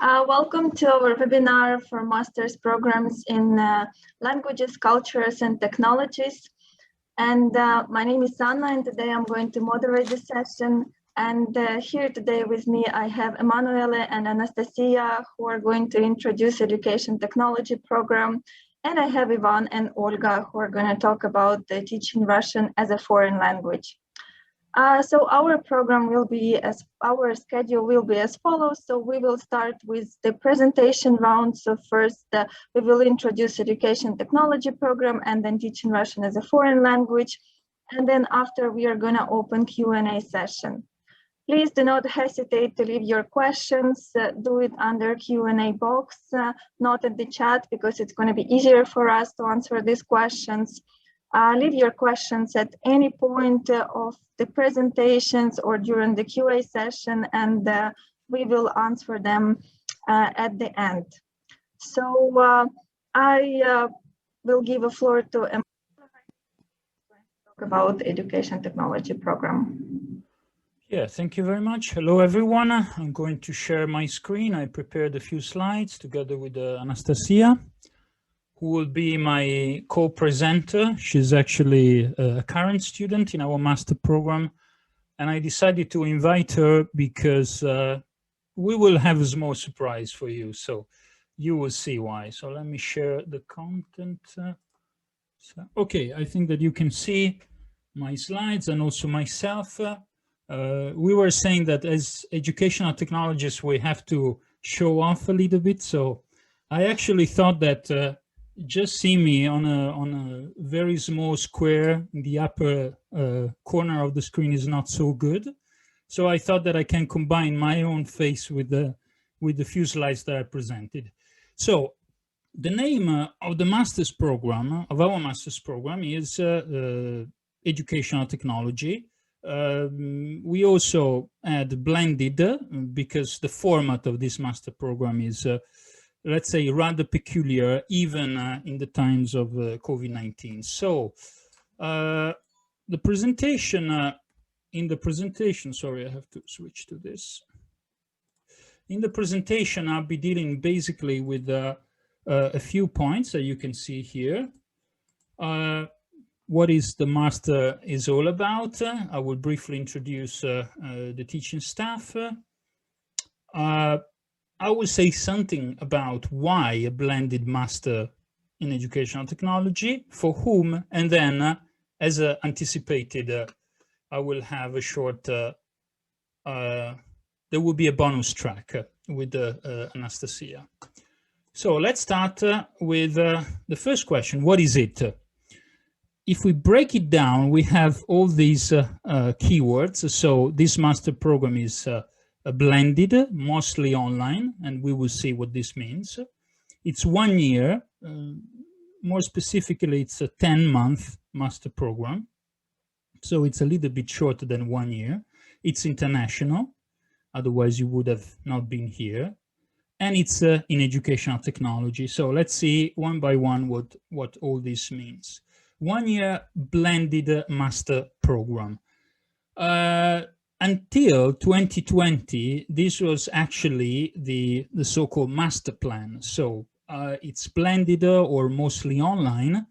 Welcome to our webinar for master's programs in languages, cultures, and technologies. And my name is Anna, and today I'm going to moderate the session. And here today with me, I have Emanuele and Anastasia, who are going to introduce education technology program. And I have Ivan and Olga, who are going to talk about teaching Russian as a foreign language. So our program will be our schedule will be as follows. So we will start with the presentation round. So first we will introduce education technology program and then teaching Russian as a foreign language. And then after we are going to open Q&A session. Please do not hesitate to leave your questions. Do it under Q&A box, not in the chat, because it's going to be easier for us to answer these questions. Leave your questions at any point of the presentations or during the QA session, and we will answer them at the end. So I will give a floor to Emma to talk about education technology program. Yeah, thank you very much. Hello, everyone. I'm going to share my screen. I prepared a few slides together with Anastasia, who will be my co-presenter. She's actually a current student in our master program. And I decided to invite her because we will have a small surprise for you. So you will see why. So let me share the content. Okay, I think that you can see my slides and also myself. We were saying that as educational technologists, we have to show off a little bit. So I actually thought that just see me on a very small square in the upper corner of the screen is not so good. So I thought that I can combine my own face with the few slides that I presented. So the name of the master's program, of our master's program, is educational technology. We also add blended because the format of this master program is let's say rather peculiar even in the times of COVID-19. So the presentation, in the presentation, sorry, I have to switch to this. In the presentation, I'll be dealing basically with a few points that you can see here. What is the master is all about. I will briefly introduce the teaching staff. I will say something about why a blended master in educational technology, for whom, and then as anticipated, I will have a short, there will be a bonus track with Anastasia. So let's start with the first question, what is it? If we break it down, we have all these keywords. So this master program is blended, mostly online, and we will see what this means. It's 1 year, more specifically, it's a 10-month master program. So it's a little bit shorter than 1 year. It's international, otherwise you would have not been here. And it's in educational technology. So let's see one by one what all this means. 1 year blended master program. Until 2020, this was actually the so-called master plan. So it's blended or mostly online,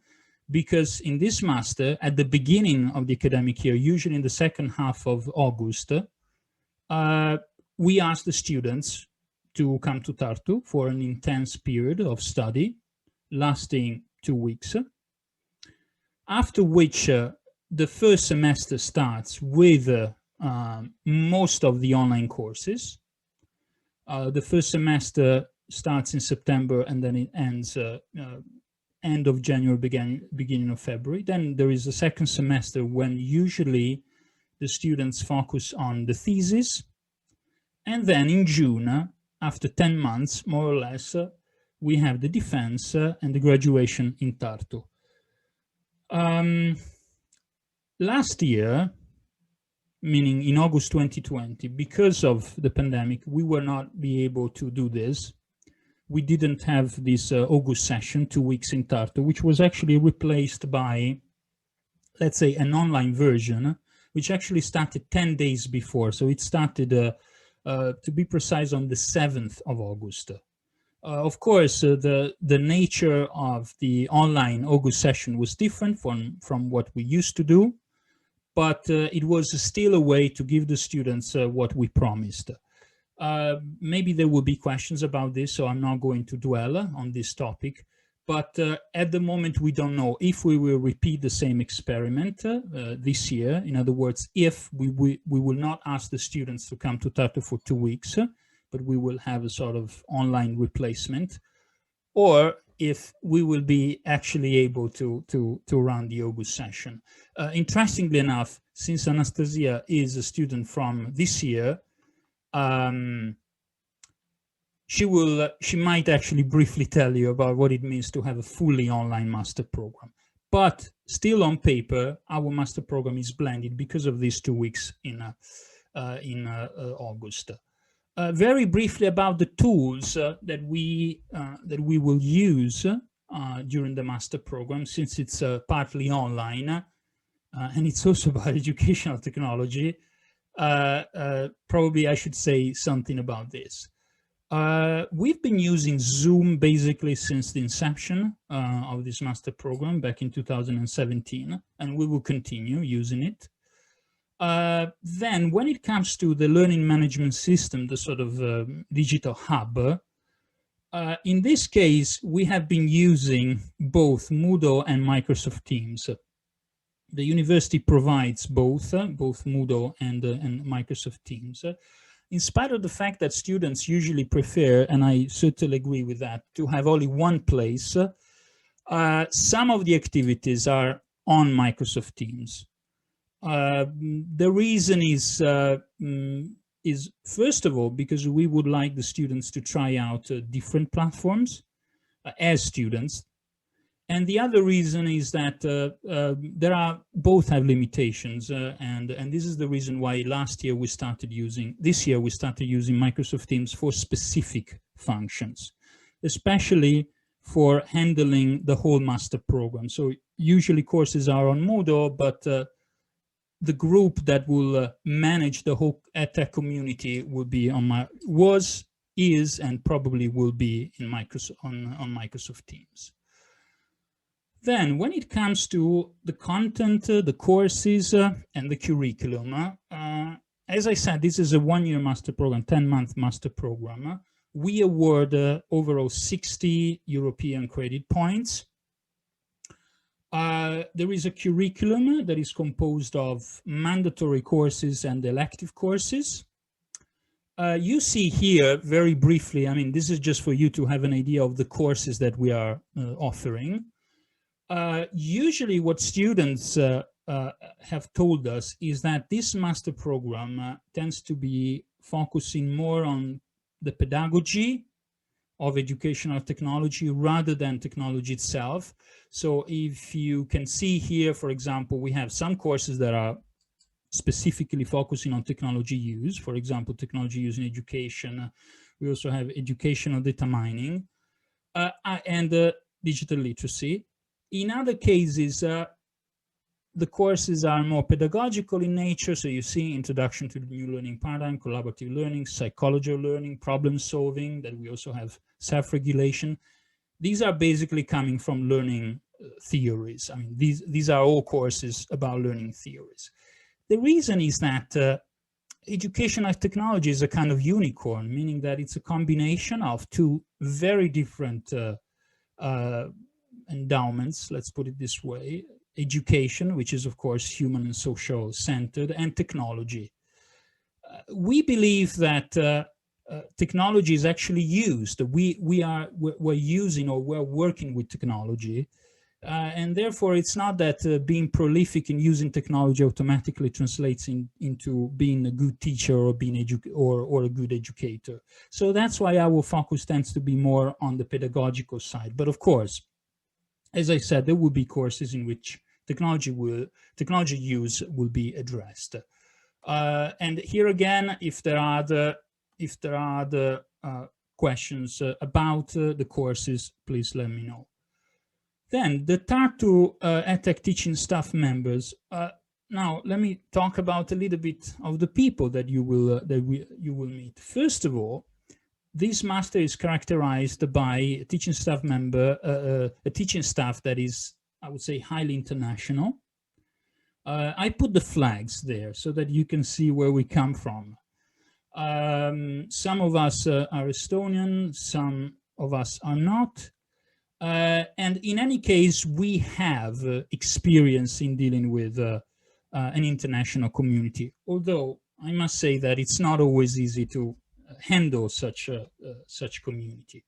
because in this master, at the beginning of the academic year, usually in the second half of August, we asked the students to come to Tartu for an intense period of study, lasting 2 weeks, after which the first semester starts with most of the online courses. The first semester starts in September and then it ends end of January, beginning of February. Then there is a second semester when usually the students focus on the thesis. And then in June, after 10 months, more or less, we have the defense and the graduation in Tartu. Last year, meaning in August 2020, because of the pandemic, we were not be able to do this. We didn't have this August session, 2 weeks in Tartu, which was actually replaced by, let's say, an online version, which actually started 10 days before. So it started to be precise, on the 7th of August. Of course, the nature of the online August session was different from what we used to do, but it was still a way to give the students what we promised. Maybe there will be questions about this, so I'm not going to dwell on this topic. But at the moment, we don't know if we will repeat the same experiment this year. In other words, if we will not ask the students to come to Tartu for 2 weeks, but we will have a sort of online replacement, or if we will be actually able to run the August session. Interestingly enough, since Anastasia is a student from this year, she might actually briefly tell you about what it means to have a fully online master program. But still on paper, our master program is blended because of these 2 weeks in August. Very briefly about the tools that we will use during the master program, since it's partly online and it's also about educational technology. Probably I should say something about this. We've been using Zoom basically since the inception of this master program back in 2017, and we will continue using it. Then when it comes to the learning management system, the sort of digital hub, in this case, we have been using both Moodle and Microsoft Teams. The university provides both Moodle and Microsoft Teams. In spite of the fact that students usually prefer, and I certainly agree with that, to have only one place, some of the activities are on Microsoft Teams. The reason is first of all, because we would like the students to try out different platforms as students. And the other reason is that both have limitations, and this is the reason why this year we started using Microsoft Teams for specific functions, especially for handling the whole master program. So usually courses are on Moodle, but the group that will manage the whole EdTech community will be is, and probably will be in on Microsoft Teams. Then when it comes to the content, the courses, and the curriculum, as I said, this is a 1-year master program, 10-month master program. We award overall 60 European credit points. There is a curriculum that is composed of mandatory courses and elective courses. You see here very briefly, I mean, this is just for you to have an idea of the courses that we are offering. Usually what students have told us is that this master program tends to be focusing more on the pedagogy of educational technology rather than technology itself. So if you can see here, for example, we have some courses that are specifically focusing on technology use, for example, technology use in education. We also have educational data mining and digital literacy. In other cases, the courses are more pedagogical in nature. So you see Introduction to the New Learning Paradigm, Collaborative Learning, Psychology of Learning, Problem Solving, that we also have Self-Regulation. These are basically coming from learning theories. I mean, these are all courses about learning theories. The reason is that educational technology is a kind of unicorn, meaning that it's a combination of two very different endowments, let's put it this way: education, which is of course human and social centered, and technology. We believe that technology is actually used. We're using, or we're working with technology, and therefore it's not that being prolific in using technology automatically translates into being a good teacher or being or a good educator. So that's why our focus tends to be more on the pedagogical side. But of course, as I said, there will be courses in which technology use will be addressed. And here again, if there are other questions about the courses, please let me know. Then the Tartu EdTech teaching staff members, now let me talk about a little bit of the people that you will you will meet. First of all, this master is characterized by a teaching staff member, a teaching staff that is, I would say, highly international. I put the flags there so that you can see where we come from. Some of us are Estonian, some of us are not. And in any case, we have experience in dealing with an international community, although I must say that it's not always easy to handle such community.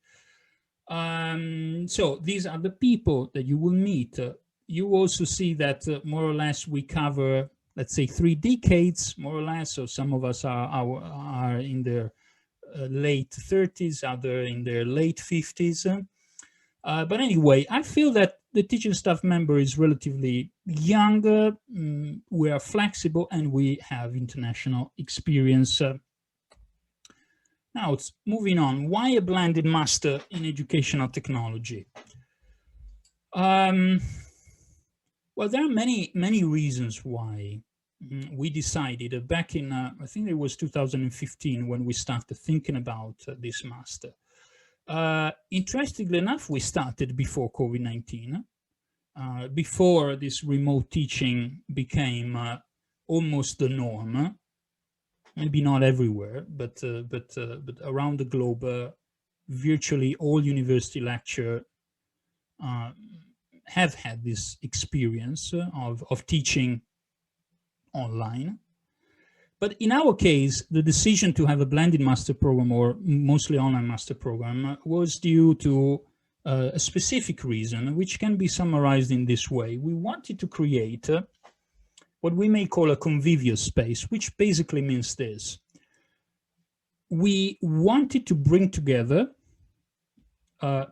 So these are the people that you will meet. You also see that more or less we cover, let's say, 3 decades, more or less. So some of us are in their late 30s, other in their late 50s. But anyway, I feel that the teaching staff member is relatively younger. We are flexible and we have international experience. Now, it's moving on. Why a blended master in educational technology? Well, there are many reasons why we decided back in, I think it was 2015 when we started thinking about this master. Interestingly enough, we started before COVID-19, before this remote teaching became almost the norm. Maybe not everywhere, but around the globe, virtually all university lecture have had this experience of teaching online. But in our case, the decision to have a blended master program or mostly online master program was due to a specific reason, which can be summarized in this way. We wanted to create what we may call a convivial space, which basically means this. We wanted to bring together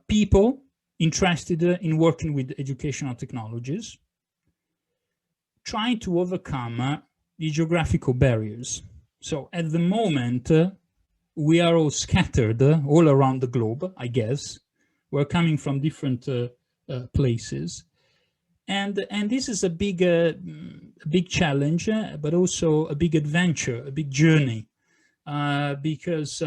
people interested in working with educational technologies, trying to overcome the geographical barriers. So at the moment, we are all scattered all around the globe, I guess. We're coming from different places. And this is a big challenge, but also a big adventure, a big journey, because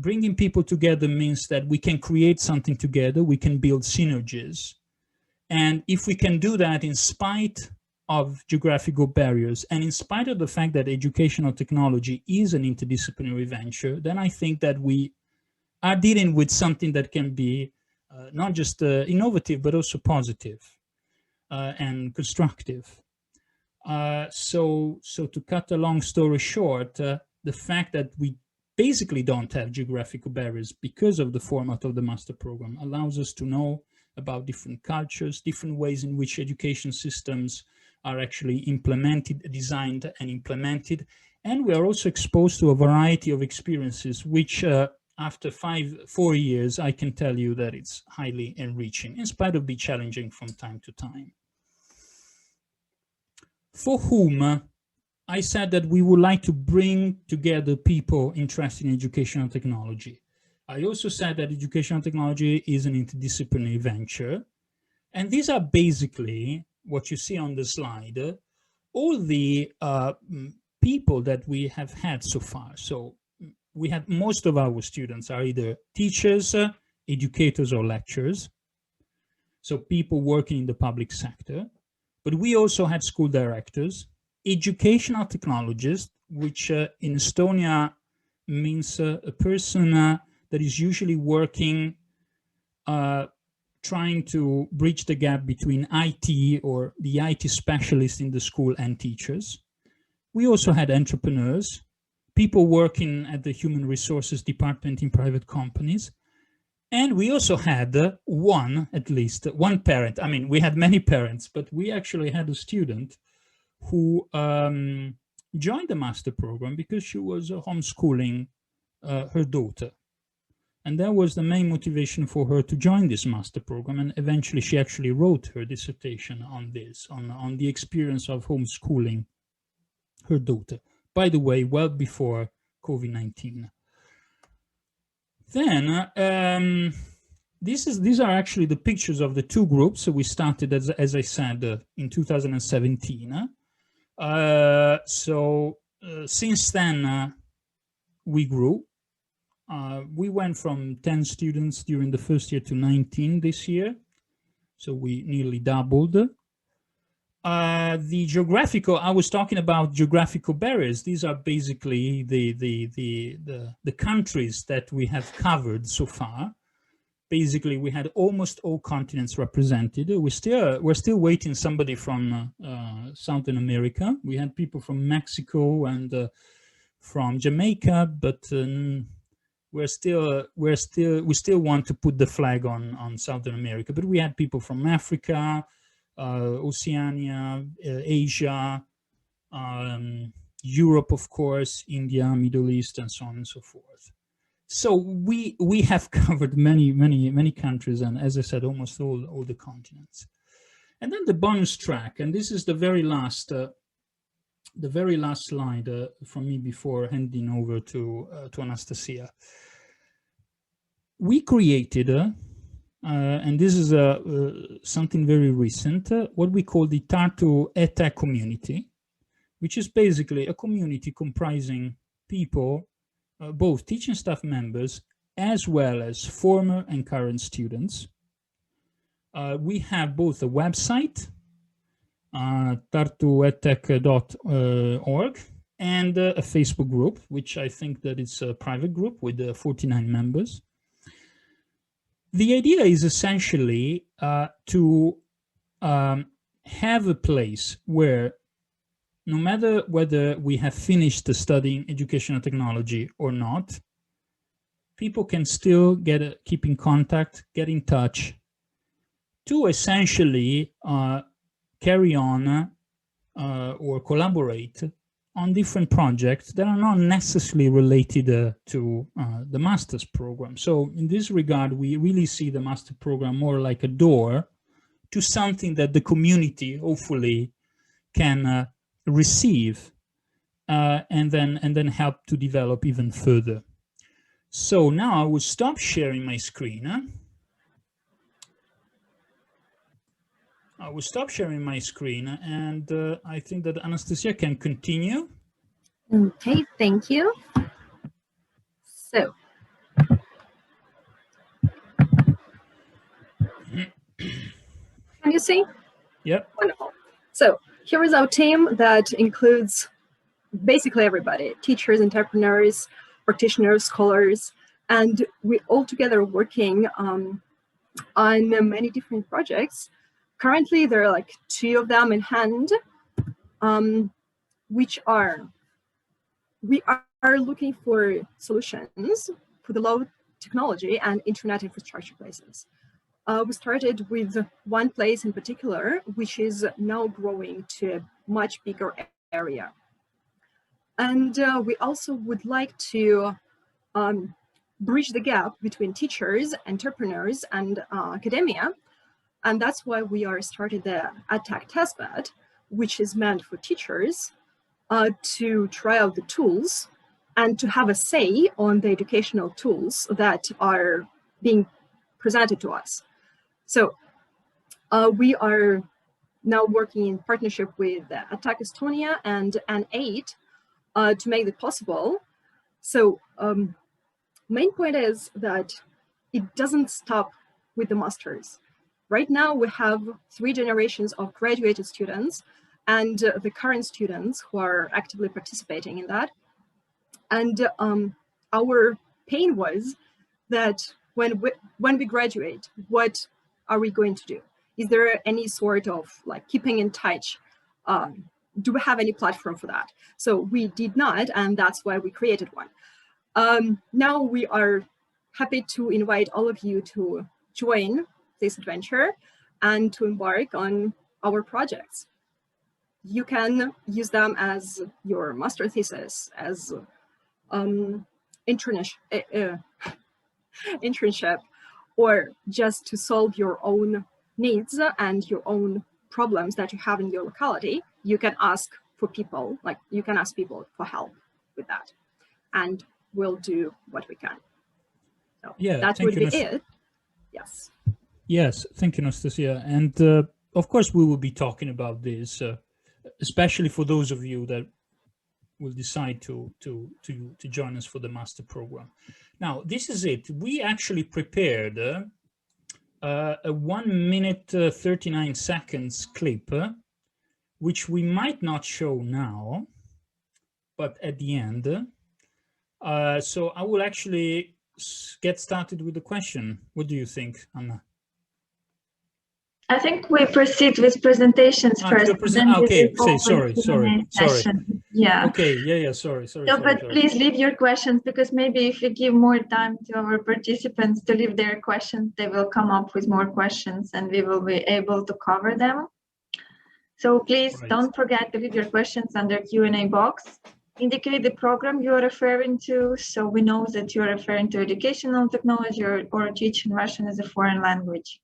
bringing people together means that we can create something together, we can build synergies. And if we can do that in spite of geographical barriers, and in spite of the fact that educational technology is an interdisciplinary venture, then I think that we are dealing with something that can be not just innovative, but also positive and constructive. So to cut a long story short, the fact that we basically don't have geographical barriers because of the format of the master program allows us to know about different cultures, different ways in which education systems are actually implemented, designed and implemented. And we are also exposed to a variety of experiences, which after 4 years, I can tell you that it's highly enriching, in spite of being challenging from time to time. For whom I said that we would like to bring together people interested in educational technology. I also said that educational technology is an interdisciplinary venture. And these are basically what you see on the slide, all the people that we have had so far. So we had most of our students are either teachers, educators or lecturers. So people working in the public sector, but we also had school directors, educational technologists, which in Estonia means a person that is usually working trying to bridge the gap between IT or the IT specialist in the school and teachers. We also had entrepreneurs, people working at the human resources department in private companies. And we also had at least one parent. I mean, we had many parents, but we actually had a student who joined the master program because she was homeschooling her daughter. And that was the main motivation for her to join this master program. And eventually she actually wrote her dissertation on this, on the experience of homeschooling her daughter. By the way, well before COVID-19. Then, these are actually the pictures of the two groups. So we started, as I said, in 2017. Since then, we grew. We went from 10 students during the first year to 19 this year. So we nearly doubled. The geographical, I was talking about geographical barriers. These are basically the countries that we have covered so far. Basically, we had almost all continents represented. We're still waiting somebody from Southern America. We had people from Mexico and from Jamaica, but we still want to put the flag on Southern America. But we had people from Africa, Oceania, Asia, Europe, of course, India, Middle East, and so on and so forth. So we have covered many countries, and as I said, almost all the continents. And then the bonus track, and this is the very last slide from me before handing over to Anastasia. We created, and this is something very recent, what we call the Tartu EdTech community, which is basically a community comprising people, both teaching staff members, as well as former and current students. We have both a website, tartuedtech.org, and a Facebook group, which I think that it's a private group with 49 members. The idea is essentially to have a place where, no matter whether we have finished studying educational technology or not, people can still keep in contact, get in touch, to essentially carry on or collaborate on different projects that are not necessarily related to the master's program. So in this regard, we really see the master program more like a door to something that the community hopefully can receive and then help to develop even further. So now I will stop sharing my screen. I will stop sharing my screen, and I think that Anastasia can continue. Okay, thank you. So, can you see? Yep. Wonderful. So here is our team that includes basically everybody: teachers, entrepreneurs, practitioners, scholars, and we all together working on many different projects. Currently, there are like 2 of them in hand, which we are looking for solutions for the low technology and internet infrastructure places. We started with one place in particular, which is now growing to a much bigger area. And we also would like to bridge the gap between teachers, entrepreneurs, and academia. And that's why we are started the EdTech testbed, which is meant for teachers to try out the tools and to have a say on the educational tools that are being presented to us. So we are now working in partnership with EdTech Estonia and N8 to make it possible. So main point is that it doesn't stop with the masters. Right now we have 3 generations of graduated students and the current students who are actively participating in that. And our pain was that when we graduate, what are we going to do? Is there any sort of like keeping in touch? Do we have any platform for that? So we did not, and that's why we created one. Now we are happy to invite all of you to join this adventure and to embark on our projects. You can use them as your master thesis, as internship, or just to solve your own needs and your own problems that you have in your locality. You can ask for people, like you can ask people for help with that, and we'll do what we can. So yeah, that would be it. Yes. Yes, thank you, Anastasia. And of course, we will be talking about this especially for those of you that will decide to join us for the master program. Now, this is it. We actually prepared a 1 minute 39 seconds clip, which we might not show now, but at the end. So I will actually get started with the question. What do you think, Anna? I think we proceed with presentations first. Okay, sorry. Yeah. Okay, yeah, sorry. But please leave your questions, because maybe if we give more time to our participants to leave their questions, they will come up with more questions and we will be able to cover them. So please don't forget to leave your questions under Q&A box. Indicate the program you are referring to, so we know that you are referring to educational technology or teaching Russian as a foreign language.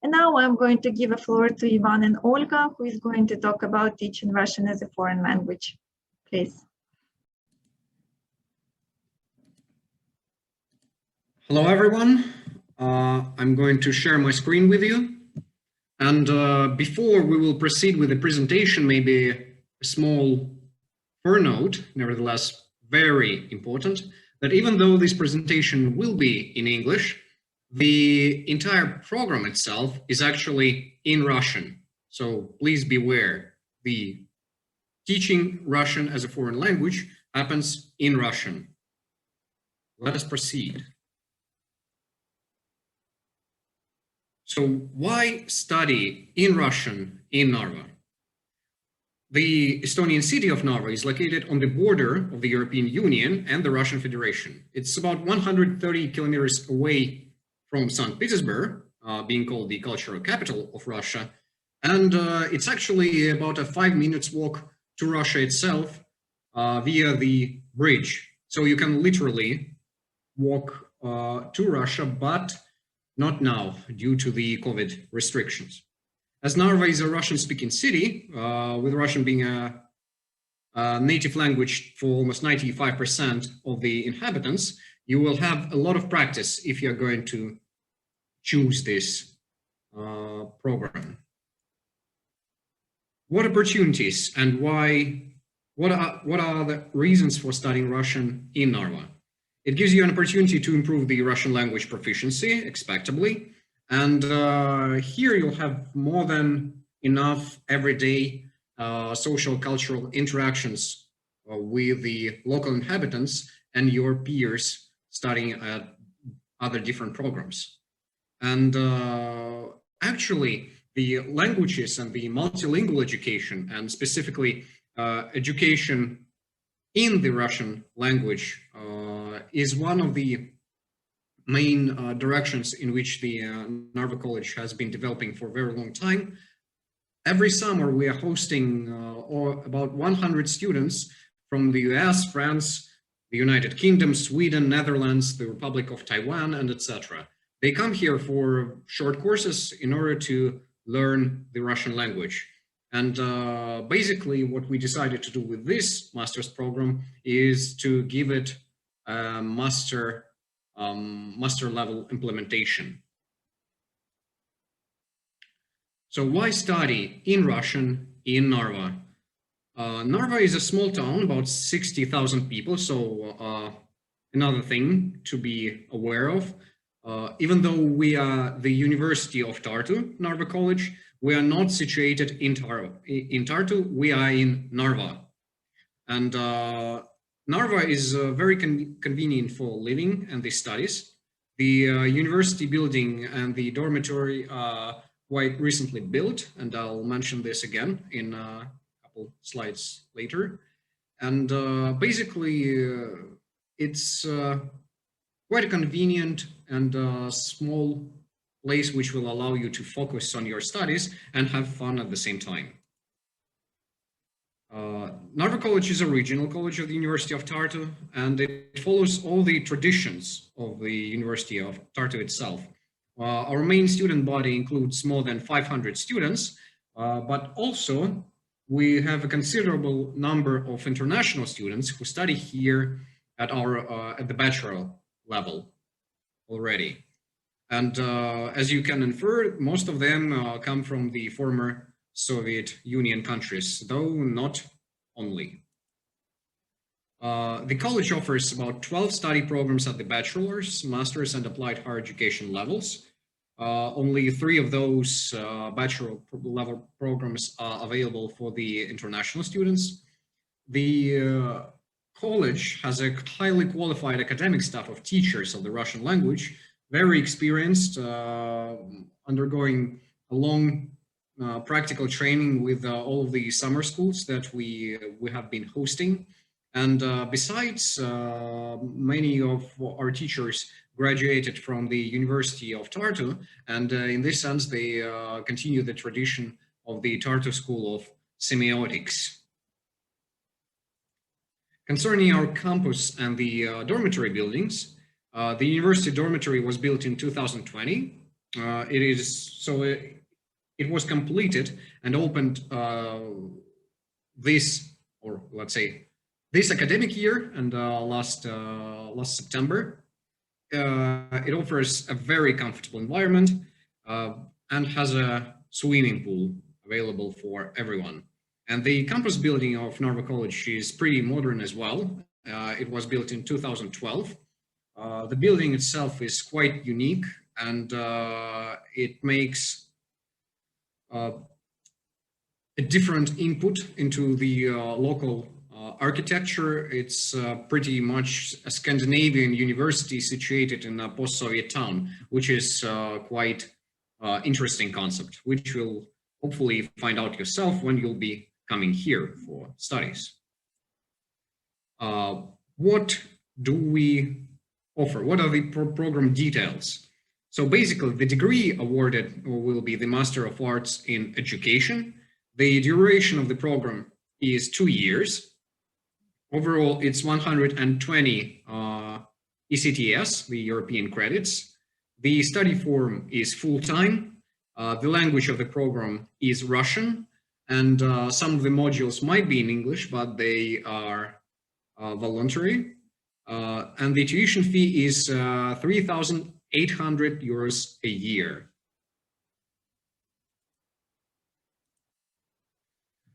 And now I'm going to give a floor to Ivan and Olga, who is going to talk about teaching Russian as a foreign language. Please. Hello, everyone. I'm going to share my screen with you. And before we will proceed with the presentation, maybe a small footnote, nevertheless very important, that even though this presentation will be in English, the entire program itself is actually in Russian. So please beware, the teaching Russian as a foreign language happens in Russian. Let us proceed. So why study in Russian in Narva? The Estonian city of Narva is located on the border of the European Union and the Russian Federation. It's about 130 kilometers away from St. Petersburg, being called the cultural capital of Russia. And it's actually about a 5 minutes walk to Russia itself via the bridge. So you can literally walk to Russia, but not now due to the COVID restrictions. As Narva is a Russian-speaking city, with Russian being a native language for almost 95% of the inhabitants, you will have a lot of practice if you're going to choose this program. What opportunities and why? What are the reasons for studying Russian in Narva? It gives you an opportunity to improve the Russian language proficiency, expectably. And here you'll have more than enough everyday social cultural interactions with the local inhabitants and your peers studying at other different programs. And actually, the languages and the multilingual education, and specifically education in the Russian language, is one of the main directions in which the Narva College has been developing for a very long time. Every summer we are hosting about 100 students from the US, France, the United Kingdom, Sweden, Netherlands, the Republic of Taiwan, and etc. They come here for short courses in order to learn the Russian language. And basically what we decided to do with this master's program is to give it a master level implementation. So why study in Russian in Narva? Narva is a small town, about 60,000 people. So another thing to be aware of, even though we are the University of Tartu, Narva College, we are not situated in Tartu, we are in Narva. And Narva is very convenient for living and the studies. The university building and the dormitory are quite recently built, and I'll mention this again in a couple slides later. And basically, it's quite a convenient and small place which will allow you to focus on your studies and have fun at the same time. Narva College is a regional college of the University of Tartu, and it follows all the traditions of the University of Tartu itself. Our main student body includes more than 500 students, but also we have a considerable number of international students who study here at the bachelor level already. And as you can infer, most of them come from the former Soviet Union countries, though not only. The college offers about 12 study programs at the bachelor's, master's, and applied higher education levels. Only 3 of those bachelor level programs are available for the international students. The college has a highly qualified academic staff of teachers of the Russian language, very experienced, undergoing a long practical training with all of the summer schools that we have been hosting. And besides, many of our teachers graduated from the University of Tartu, and in this sense, they continue the tradition of the Tartu School of Semiotics. Concerning our campus and the dormitory buildings, the university dormitory was built in 2020. It was completed and opened this academic year and last September. It offers a very comfortable environment and has a swimming pool available for everyone. And the campus building of Narva College is pretty modern as well. It was built in 2012. The building itself is quite unique, and it makes a different input into the local architecture. It's pretty much a Scandinavian university situated in a post-Soviet town, which is quite interesting concept, which you'll hopefully find out yourself when you'll be coming here for studies. What do we offer? What are the program details? So basically, the degree awarded will be the Master of Arts in Education. The duration of the program is 2 years. Overall, it's 120 ECTS, the European credits. The study form is full-time. The language of the program is Russian, and some of the modules might be in English, but they are voluntary. And the tuition fee is 3,800 euros a year.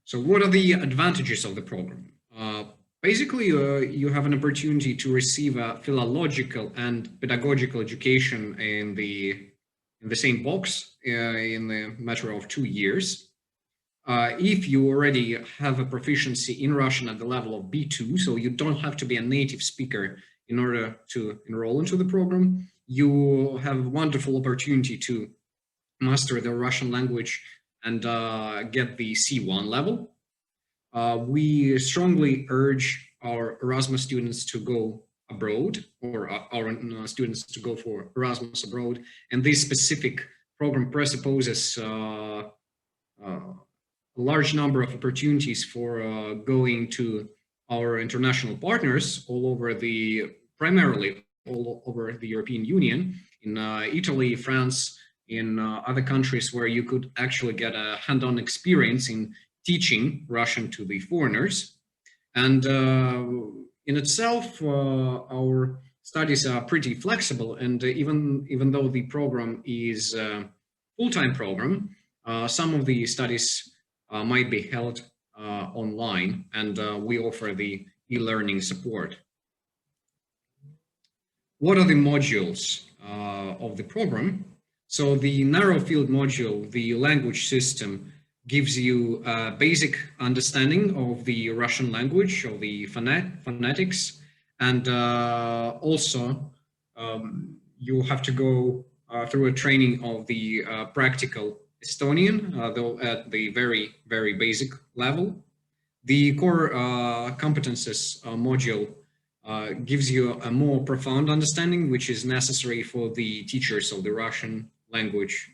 So what are the advantages of the program? Basically, you have an opportunity to receive a philological and pedagogical education in the same box in the matter of 2 years. If you already have a proficiency in Russian at the level of B2, so you don't have to be a native speaker in order to enroll into the program, you have a wonderful opportunity to master the Russian language and get the C1 level. We strongly urge our Erasmus students to go abroad, or our students to go for Erasmus abroad, and this specific program presupposes a large number of opportunities for going to our international partners primarily all over the European Union, in Italy, France, in other countries where you could actually get a hand-on experience in teaching Russian to the foreigners. And in itself, our studies are pretty flexible, and even though the program is a full-time program, some of the studies might be held online, and we offer the e-learning support. What are the modules of the program? So the narrow field module, the language system, gives you a basic understanding of the Russian language, of the phonetics, and also you have to go through a training of the practical Estonian, though at the very, very basic level. The core competences module gives you a more profound understanding, which is necessary for the teachers of the Russian language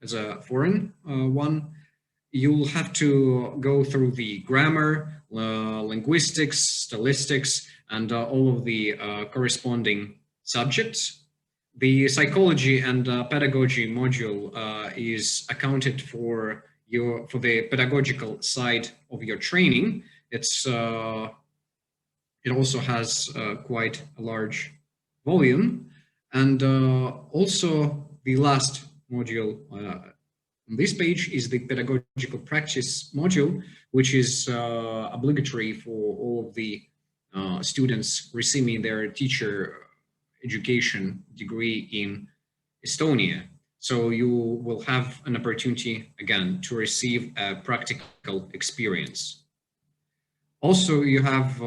as a foreign one. You'll have to go through the grammar, linguistics, stylistics, and all of the corresponding subjects. The psychology and pedagogy module is accounted for the pedagogical side of your training. It also has quite a large volume, and also the last module On this page is the pedagogical practice module, which is obligatory for all of the students receiving their teacher education degree in Estonia. So you will have an opportunity again to receive a practical experience. Also, you have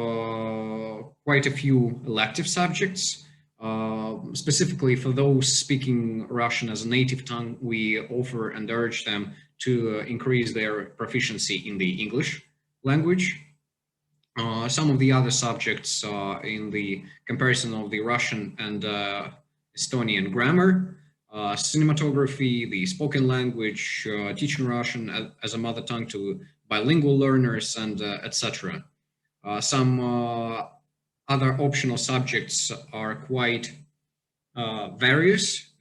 quite a few elective subjects. Specifically for those speaking Russian as a native tongue, we offer and urge them to increase their proficiency in the English language. Some of the other subjects in the comparison of the Russian and Estonian grammar, cinematography, the spoken language, teaching Russian as a mother tongue to bilingual learners, and etc. Some other optional subjects are quite various.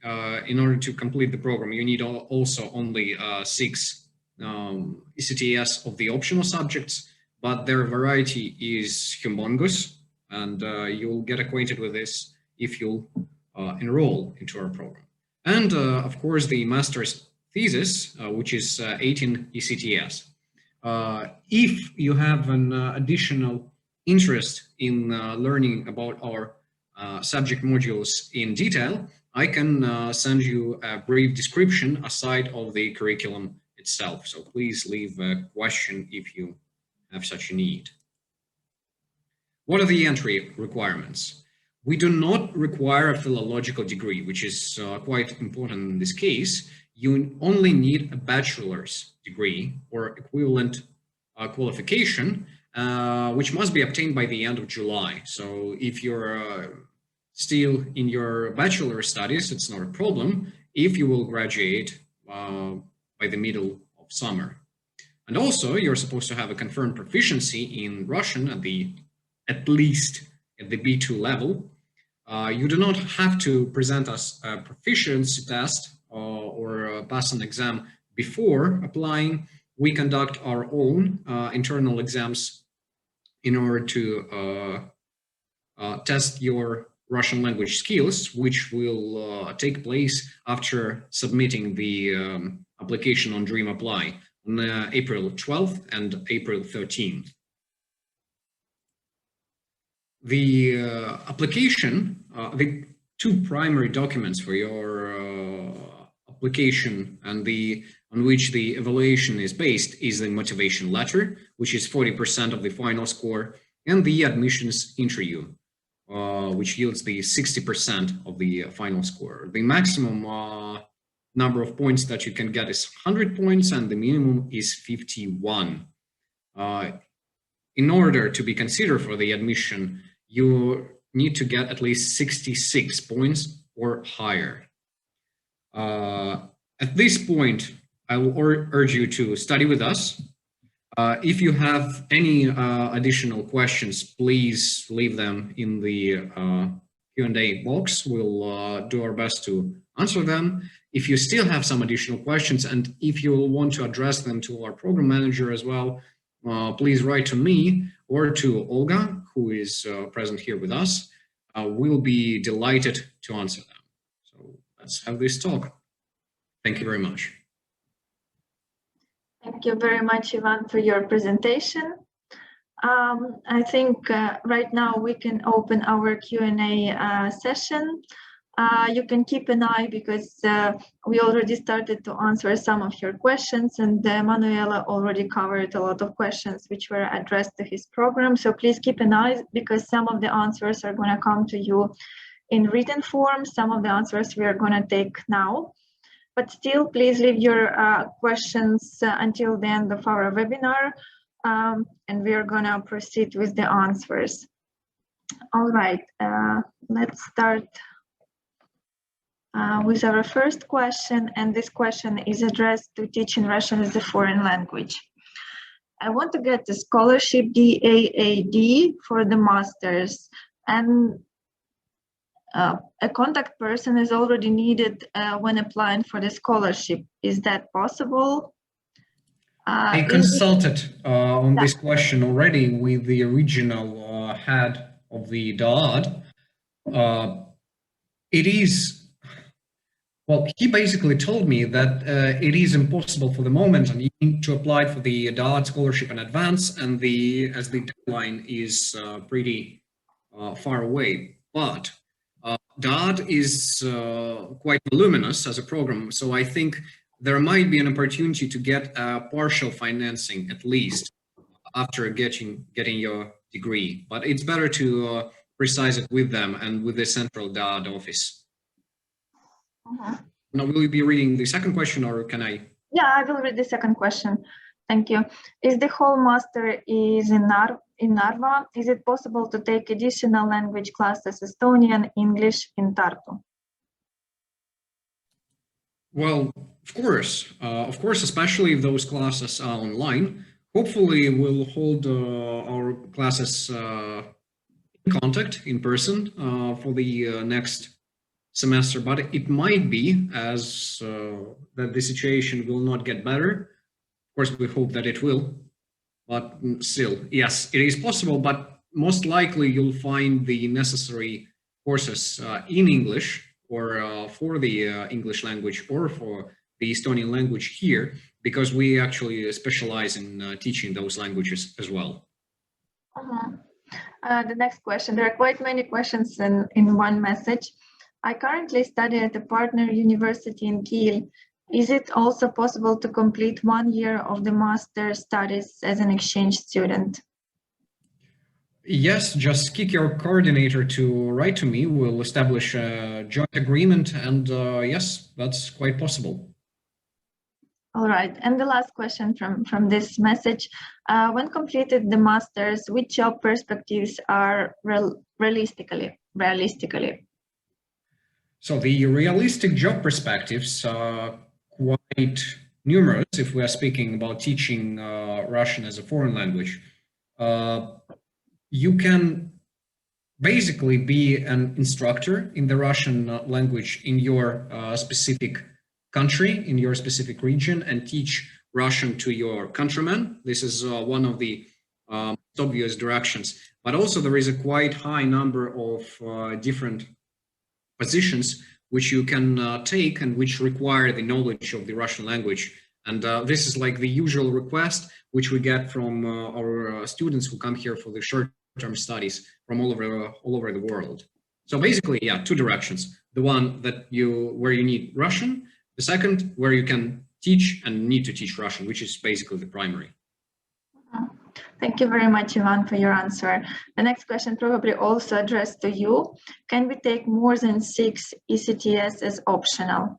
In order to complete the program, you need also only 6 ECTS of the optional subjects, but their variety is humongous, and you'll get acquainted with this if you enroll into our program. And of course, the master's thesis, which is 18 ECTS. If you have an additional interest in learning about our subject modules in detail, I can send you a brief description aside of the curriculum itself. So please leave a question if you have such a need. What are the entry requirements? We do not require a philological degree, which is quite important in this case. You only need a bachelor's degree or equivalent qualification, which must be obtained by the end of July. So if you're still in your bachelor studies, it's not a problem if you will graduate by the middle of summer. And also, you're supposed to have a confirmed proficiency in Russian at least at the B2 level. You do not have to present us a proficiency test or pass an exam before applying. We conduct our own internal exams in order to test your Russian language skills, which will take place after submitting the application on Dream Apply on April 12th and April 13th. The application, the 2 primary documents for your application and on which the evaluation is based is the motivation letter, which is 40% of the final score, and the admissions interview, which yields the 60% of the final score. The maximum number of points that you can get is 100 points, and the minimum is 51. In order to be considered for the admission, you need to get at least 66 points or higher. At this point, I will urge you to study with us. If you have any additional questions, please leave them in the Q&A box. We'll do our best to answer them. If you still have some additional questions, and if you want to address them to our program manager as well, please write to me or to Olga, who is present here with us. We'll be delighted to answer them. So let's have this talk. Thank you very much. Thank you very much, Ivan, for your presentation. I think right now we can open our Q&A session. You can keep an eye because we already started to answer some of your questions, and Manuela already covered a lot of questions which were addressed to his program. So please keep an eye because some of the answers are going to come to you in written form. Some of the answers we are going to take now. But still, please leave your questions until the end of our webinar, and we are going to proceed with the answers. All right, let's start with our first question, and this question is addressed to teaching Russian as a foreign language. I want to get the scholarship DAAD for the masters, and a contact person is already needed when applying for the scholarship. Is that possible? I consulted on this question already with the original head of the DAAD. It is Well, he basically told me that it is impossible for the moment, and you need to apply for the DAAD scholarship in advance, and as the deadline is pretty far away. But DAAD is quite voluminous as a program, so I think there might be an opportunity to get partial financing at least after getting your degree. But it's better to precise it with them and with the central DAAD office. Now, will you be reading the second question, or can I? Yeah, I will read the second question. Thank you. Is the whole master is in Narva? Is it possible to take additional language classes, Estonian, English, in Tartu? Well, of course, especially if those classes are online. Hopefully, we'll hold our classes in contact, in person, for the next semester, but it might be as that the situation will not get better. Of course, we hope that it will, but still, yes, it is possible, but most likely you'll find the necessary courses in English or for the English language or for the Estonian language here, because we actually specialize in teaching those languages as well. The next question, there are quite many questions in one message. I currently study at a partner university in Kiel. Is it also possible to complete 1 year of the master's studies as an exchange student? Yes, just kick your coordinator to write to me. We'll establish a joint agreement, and yes, that's quite possible. All right, and the last question from this message. When completed the master's, which job perspectives are realistically? So the realistic job perspectives are quite numerous if we are speaking about teaching Russian as a foreign language. You can basically be an instructor in the Russian language in your specific country, in your specific region, and teach Russian to your countrymen. This is one of the obvious directions. But also there is a quite high number of different positions which you can take and which require the knowledge of the Russian language. And this is like the usual request which we get from our students who come here for the short-term studies from all over the world. So basically, yeah, two directions. The one that where you need Russian, the second where you can teach and need to teach Russian, which is basically the primary. Thank you very much, Ivan, for your answer. The next question probably also addressed to you. Can we take more than 6 ECTS as optional?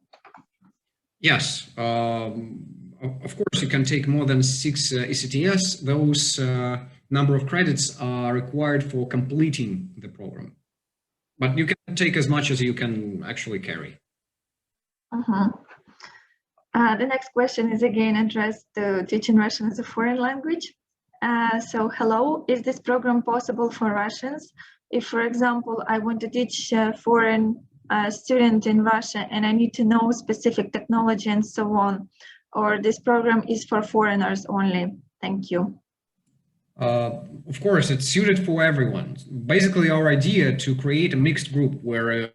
Yes, of course you can take more than 6 ECTS. Those number of credits are required for completing the program. But you can take as much as you can actually carry. The next question is again addressed to teaching Russian as a foreign language. So hello, is this program possible for Russians? If, for example, I want to teach a foreign student in Russia and I need to know specific technology and so on, or this program is for foreigners only? Thank you. Of course, it's suited for everyone. Basically, our idea to create a mixed group where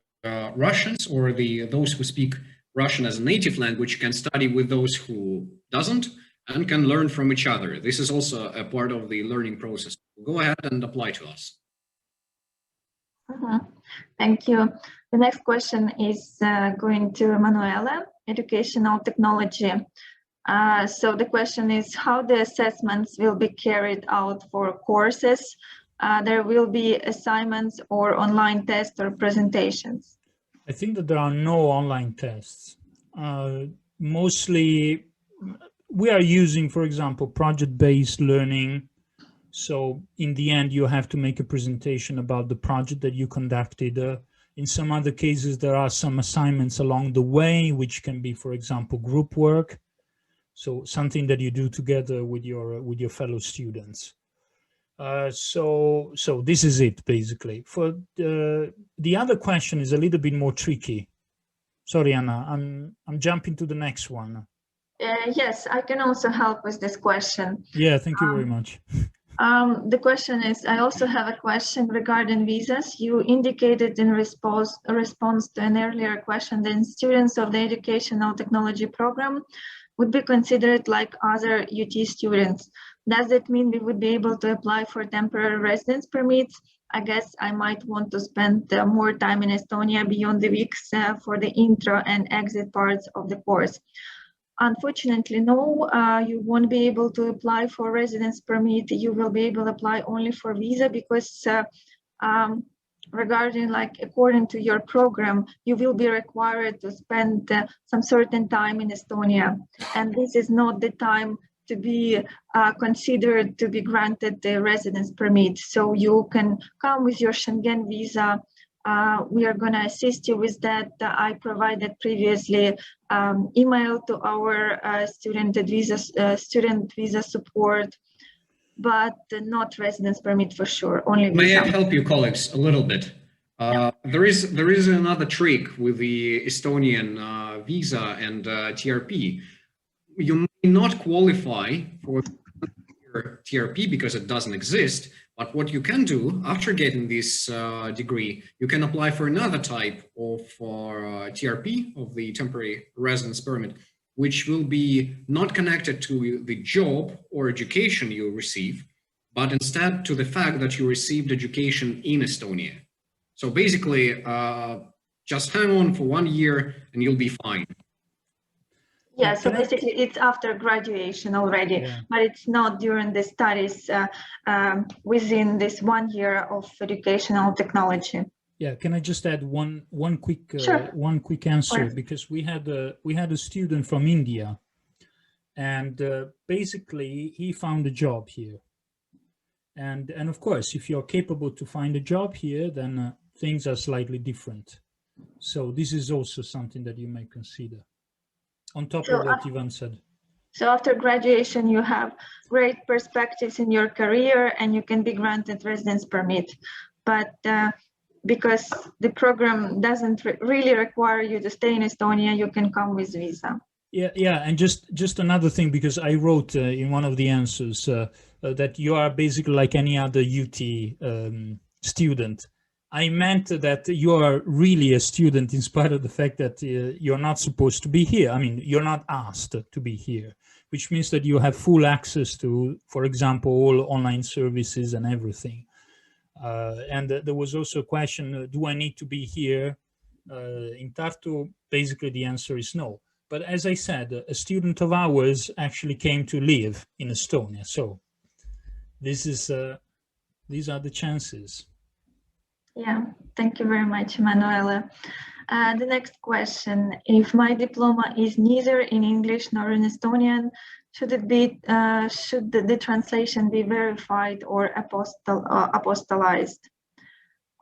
Russians or those who speak Russian as a native language can study with those who doesn't and can learn from each other. This is also a part of the learning process. Go ahead and apply to us. Thank you. The next question is going to Manuela, educational technology. So the question is how the assessments will be carried out for courses. There will be assignments or online tests or presentations. I think that there are no online tests. Mostly we are using, for example, project-based learning. So in the end, you have to make a presentation about the project that you conducted. In some other cases, there are some assignments along the way, which can be, for example, group work. So something that you do together with your fellow students. So this is it basically. For the other question is a little bit more tricky. Sorry, Anna, I'm jumping to the next one. Yes, I can also help with this question. Yeah, thank you very much. The question is, I also have a question regarding visas. You indicated in response to an earlier question that students of the educational technology program would be considered like other UT students. Does that mean we would be able to apply for temporary residence permits? I guess I might want to spend more time in Estonia beyond the weeks for the intro and exit parts of the course. Unfortunately, no, you won't be able to apply for residence permit. You will be able to apply only for visa because regarding according to your program, you will be required to spend some certain time in Estonia. And this is not the time to be considered to be granted the residence permit. So you can come with your Schengen visa. We are going to assist you with that. I provided previously email to our student visa support, but not residence permit for sure, only visa. May I help you, colleagues, a little bit? There is another trick with the Estonian visa and TRP. You may not qualify for TRP because it doesn't exist, but what you can do after getting this degree, you can apply for another type of TRP, of the temporary residence permit, which will be not connected to the job or education you receive, but instead to the fact that you received education in Estonia. So basically, just hang on for 1 year and you'll be fine. Yeah, so basically it's after graduation already, but it's not during the studies within this 1 year of educational technology. Yeah, can I just add one quick answer? Because we had a student from India, and basically he found a job here, and of course, if you're capable to find a job here, then things are slightly different. So this is also something that you may consider on top of what Ivan said. So after graduation, you have great perspectives in your career and you can be granted residence permit. But because the program doesn't really require you to stay in Estonia, you can come with visa. Yeah, and just another thing, because I wrote in one of the answers that you are basically like any other UT student. I meant that you are really a student in spite of the fact that you're not supposed to be here. I mean, you're not asked to be here, which means that you have full access to, for example, all online services and everything. And there was also a question, do I need to be here in Tartu? Basically, the answer is no. But as I said, a student of ours actually came to live in Estonia. So this is, these are the chances. Yeah, thank you very much, Manuela. The next question, if my diploma is neither in English nor in Estonian, should the translation be verified or apostolized?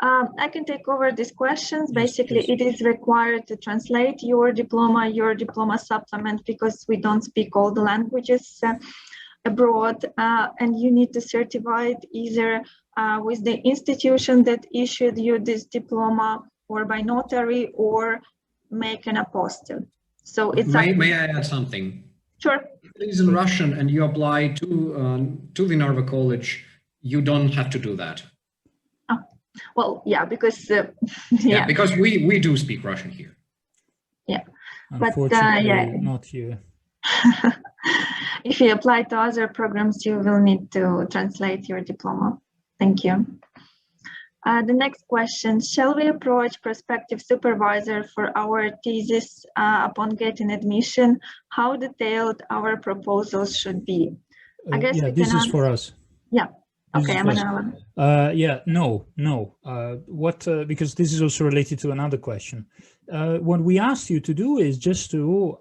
I can take over these questions. Yes, basically, please. It is required to translate your diploma supplement, because we don't speak all the languages abroad, and you need to certify it either with the institution that issued you this diploma, or by notary, or make an apostille. So it's may I add something? Sure. If it is in Russian and you apply to the Narva College, you don't have to do that. Oh, well, yeah, because yeah, because we do speak Russian here. Yeah, unfortunately, but not here. If you apply to other programs, you will need to translate your diploma. Thank you. The next question, shall we approach prospective supervisor for our thesis upon getting admission? How detailed our proposals should be? I guess yeah, this is for us. Yeah. This okay, yeah, no. Because this is also related to another question. What we asked you to do is just to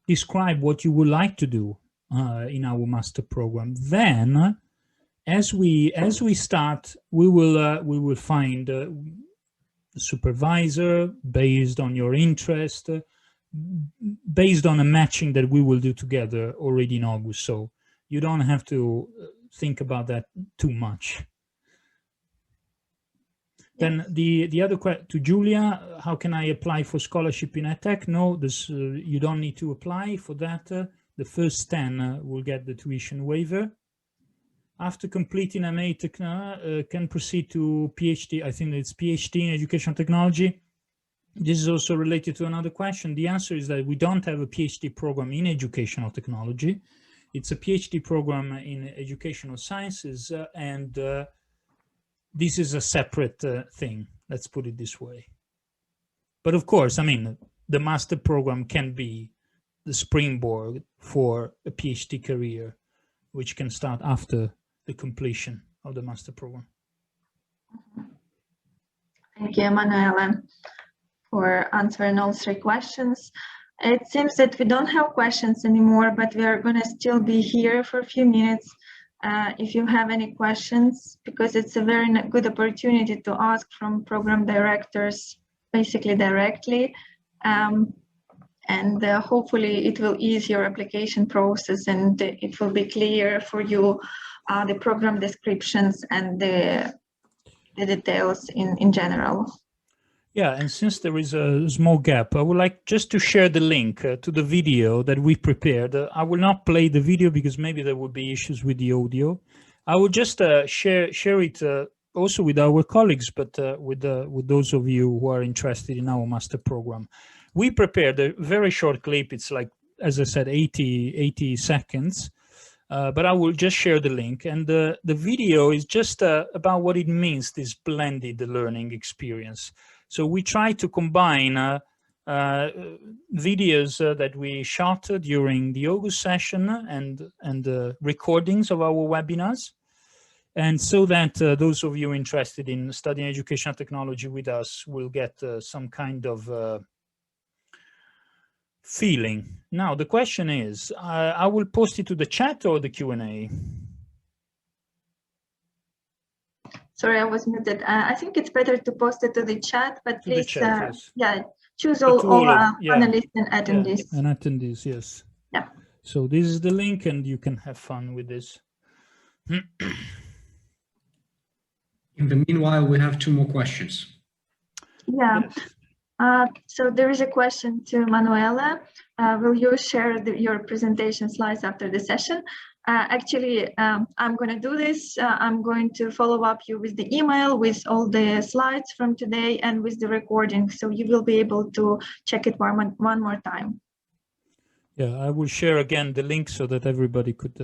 describe what you would like to do in our master program. Then, as we start, we will find a supervisor based on your interest, based on a matching that we will do together already in August. So you don't have to think about that too much. Then the other question to Julia, how can I apply for scholarship in EdTech? No, this you don't need to apply for that. The first 10 will get the tuition waiver. after completing MA can proceed to PhD. I think it's PhD in educational technology. This is also related to another question. The answer is that we don't have a PhD program in educational technology. It's a PhD program in educational sciences, and this is a separate thing. Let's put it this way. But of course, I mean, the master program can be the springboard for a PhD career, which can start after the completion of the master program. Thank you, Emanuela, for answering all three questions. It seems that we don't have questions anymore, but we are going to still be here for a few minutes if you have any questions, because it's a very good opportunity to ask from program directors basically directly. And hopefully it will ease your application process, and it will be clear for you the program descriptions and the details in general. Yeah, and since there is a small gap, I would like just to share the link to the video that we prepared. I will not play the video because maybe there would be issues with the audio. I will just share it also with our colleagues, but with those of you who are interested in our master program. We prepared a very short clip. It's like, as I said, 80 seconds, but I will just share the link. And the video is just about what it means, this blended learning experience. So we try to combine videos that we shot during the August session and recordings of our webinars. And so that those of you interested in studying educational technology with us will get some kind of feeling. Now, the question is, I will post it to the chat or the Q&A? Sorry, I was muted. I think it's better to post it to the chat, but To please, the chat, yes. yeah, choose all panelists and attendees. Yeah, and attendees, yes. Yeah. So this is the link, and you can have fun with this. In the meanwhile, we have 2 more questions. Yeah. Yes. So there is a question to Manuela. Will you share your presentation slides after the session? Actually, I'm going to do this. I'm going to follow up you with the email with all the slides from today and with the recording. So you will be able to check it one more time. Yeah, I will share again the link so that everybody could.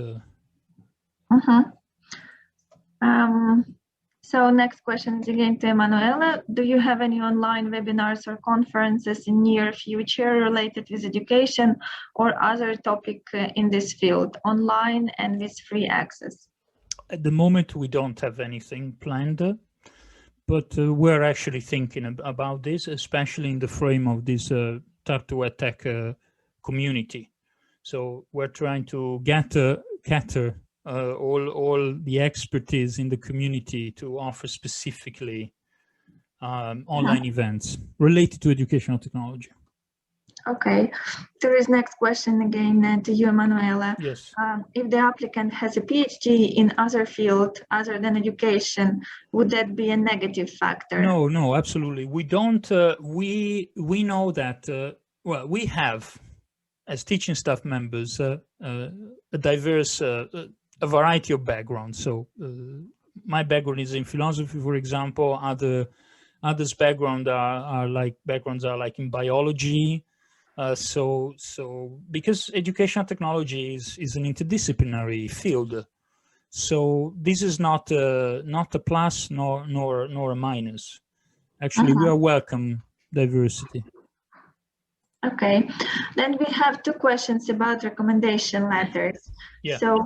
So next question is again to Emanuela. Do you have any online webinars or conferences in near future related with education or other topic in this field, online and with free access? At the moment, we don't have anything planned, but we're actually thinking about this, especially in the frame of this Tartu EdTech community. So we're trying to cater all the expertise in the community to offer specifically online events related to educational technology. Okay, there is next question again to you, Emanuela. Yes. If the applicant has a PhD in other field other than education, would that be a negative factor? No, absolutely. We don't. We know that. Well, we have, as teaching staff members, a diverse. A variety of backgrounds. So my background is in philosophy, for example. Others' backgrounds are like in biology. So because educational technology is an interdisciplinary field, so this is not a plus nor a minus. Actually, we are welcome diversity. Okay, then we have 2 questions about recommendation letters. Yeah. So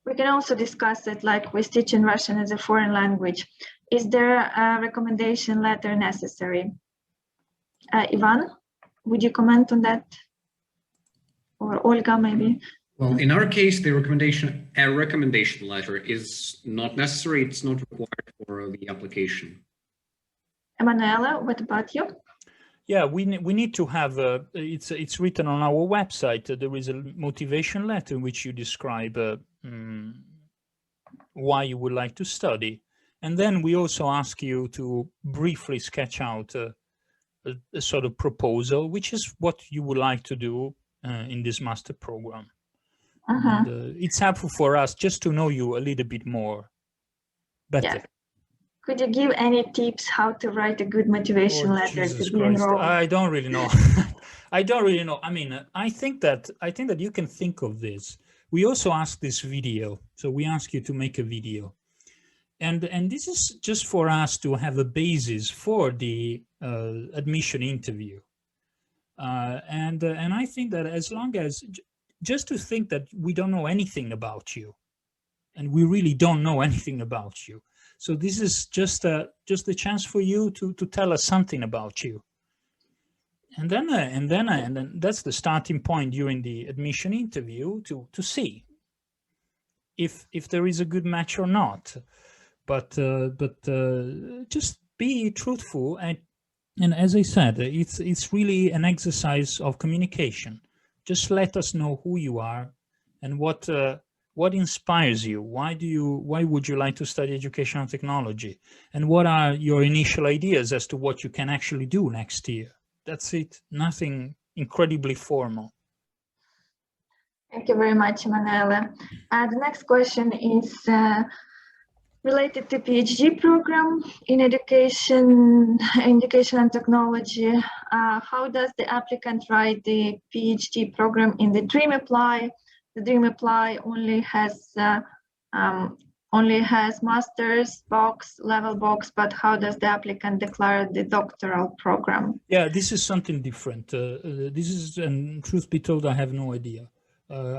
we can also discuss it like with teaching Russian as a foreign language. Is there a recommendation letter necessary? Ivan, would you comment on that? Or Olga, maybe? Well, in our case, a recommendation letter is not necessary. It's not required for the application. Emanuela, what about you? Yeah, we need to have it's written on our website. There is a motivation letter in which you describe why you would like to study, and then we also ask you to briefly sketch out a sort of proposal, which is what you would like to do in this master program. And, it's helpful for us just to know you a little bit more better. Yes. Could you give any tips how to write a good motivation letter Jesus to be Christ. enrolled? I don't really know. I don't really know. I mean, I think that you can think of this. We also ask this video. So we ask you to make a video. And this is just for us to have a basis for the admission interview. And I think that as long as, just to think that we don't know anything about you, and we really don't know anything about you. So this is just a chance for you to tell us something about you. And then that's the starting point during the admission interview to see if there is a good match or not. But just be truthful, and as I said, it's really an exercise of communication. Just let us know who you are and what inspires you. Why would you like to study educational technology, and what are your initial ideas as to what you can actually do next year? That's it. Nothing incredibly formal. Thank you very much, Emanuele. The next question is related to PhD program in education and technology. How does the applicant write the PhD program in the Dream Apply? The Dream Apply only has master's box, level box, but how does the applicant declare the doctoral program? Yeah, this is something different. This is, and truth be told, I have no idea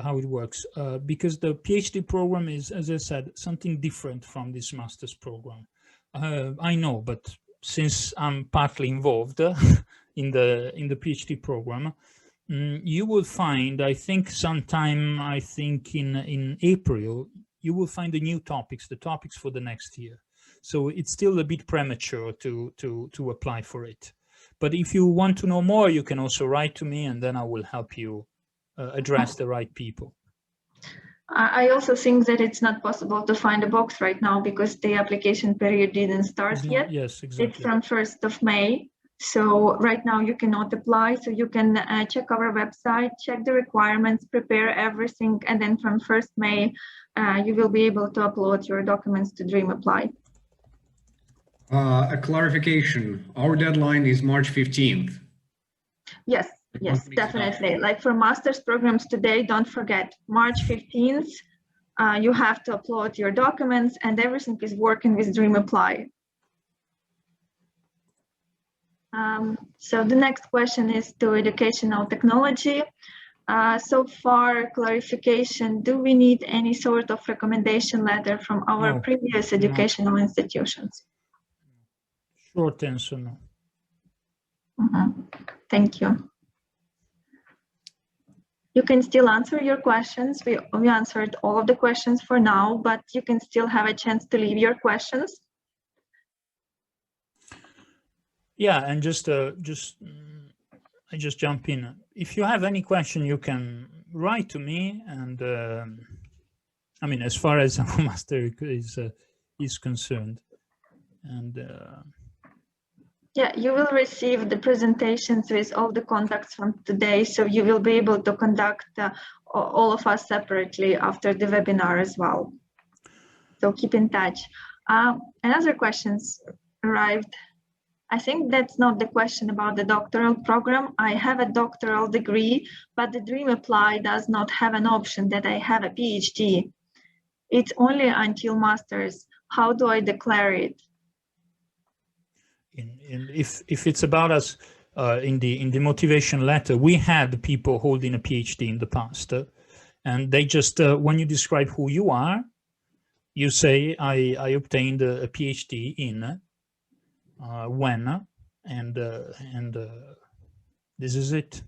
how it works, because the PhD program is, as I said, something different from this master's program. I know, but since I'm partly involved in the PhD program, you will find, I think sometime, in April, you will find the new topics, the topics for the next year. So it's still a bit premature to apply for it. But if you want to know more, you can also write to me, and then I will help you address the right people. I also think that it's not possible to find a box right now because the application period didn't start yet. Yes, exactly. It's from 1st of May. So right now you cannot apply. So you can check our website, check the requirements, prepare everything. And then from 1st May, you will be able to upload your documents to Dream Apply. A clarification, our deadline is March 15th. Yes, definitely. Like for master's programs today, don't forget, March 15th, you have to upload your documents, and everything is working with Dream Apply. So the next question is to educational technology. So far, clarification, do we need any sort of recommendation letter from our previous educational institutions? Short answer, no. Thank you. You can still answer your questions. We answered all of the questions for now, but you can still have a chance to leave your questions. Yeah, and I just jump in. If you have any question, you can write to me, and I mean, as far as our master is concerned, and yeah, you will receive the presentations with all the contacts from today, so you will be able to contact all of us separately after the webinar as well. So keep in touch. Another questions arrived. I think that's not the question about the doctoral program. I have a doctoral degree, but the Dream Apply does not have an option that I have a PhD. It's only until master's. How do I declare it? If it's about us, in the motivation letter, we had people holding a PhD in the past, and they just when you describe who you are, you say I obtained a PhD in when, and this is it.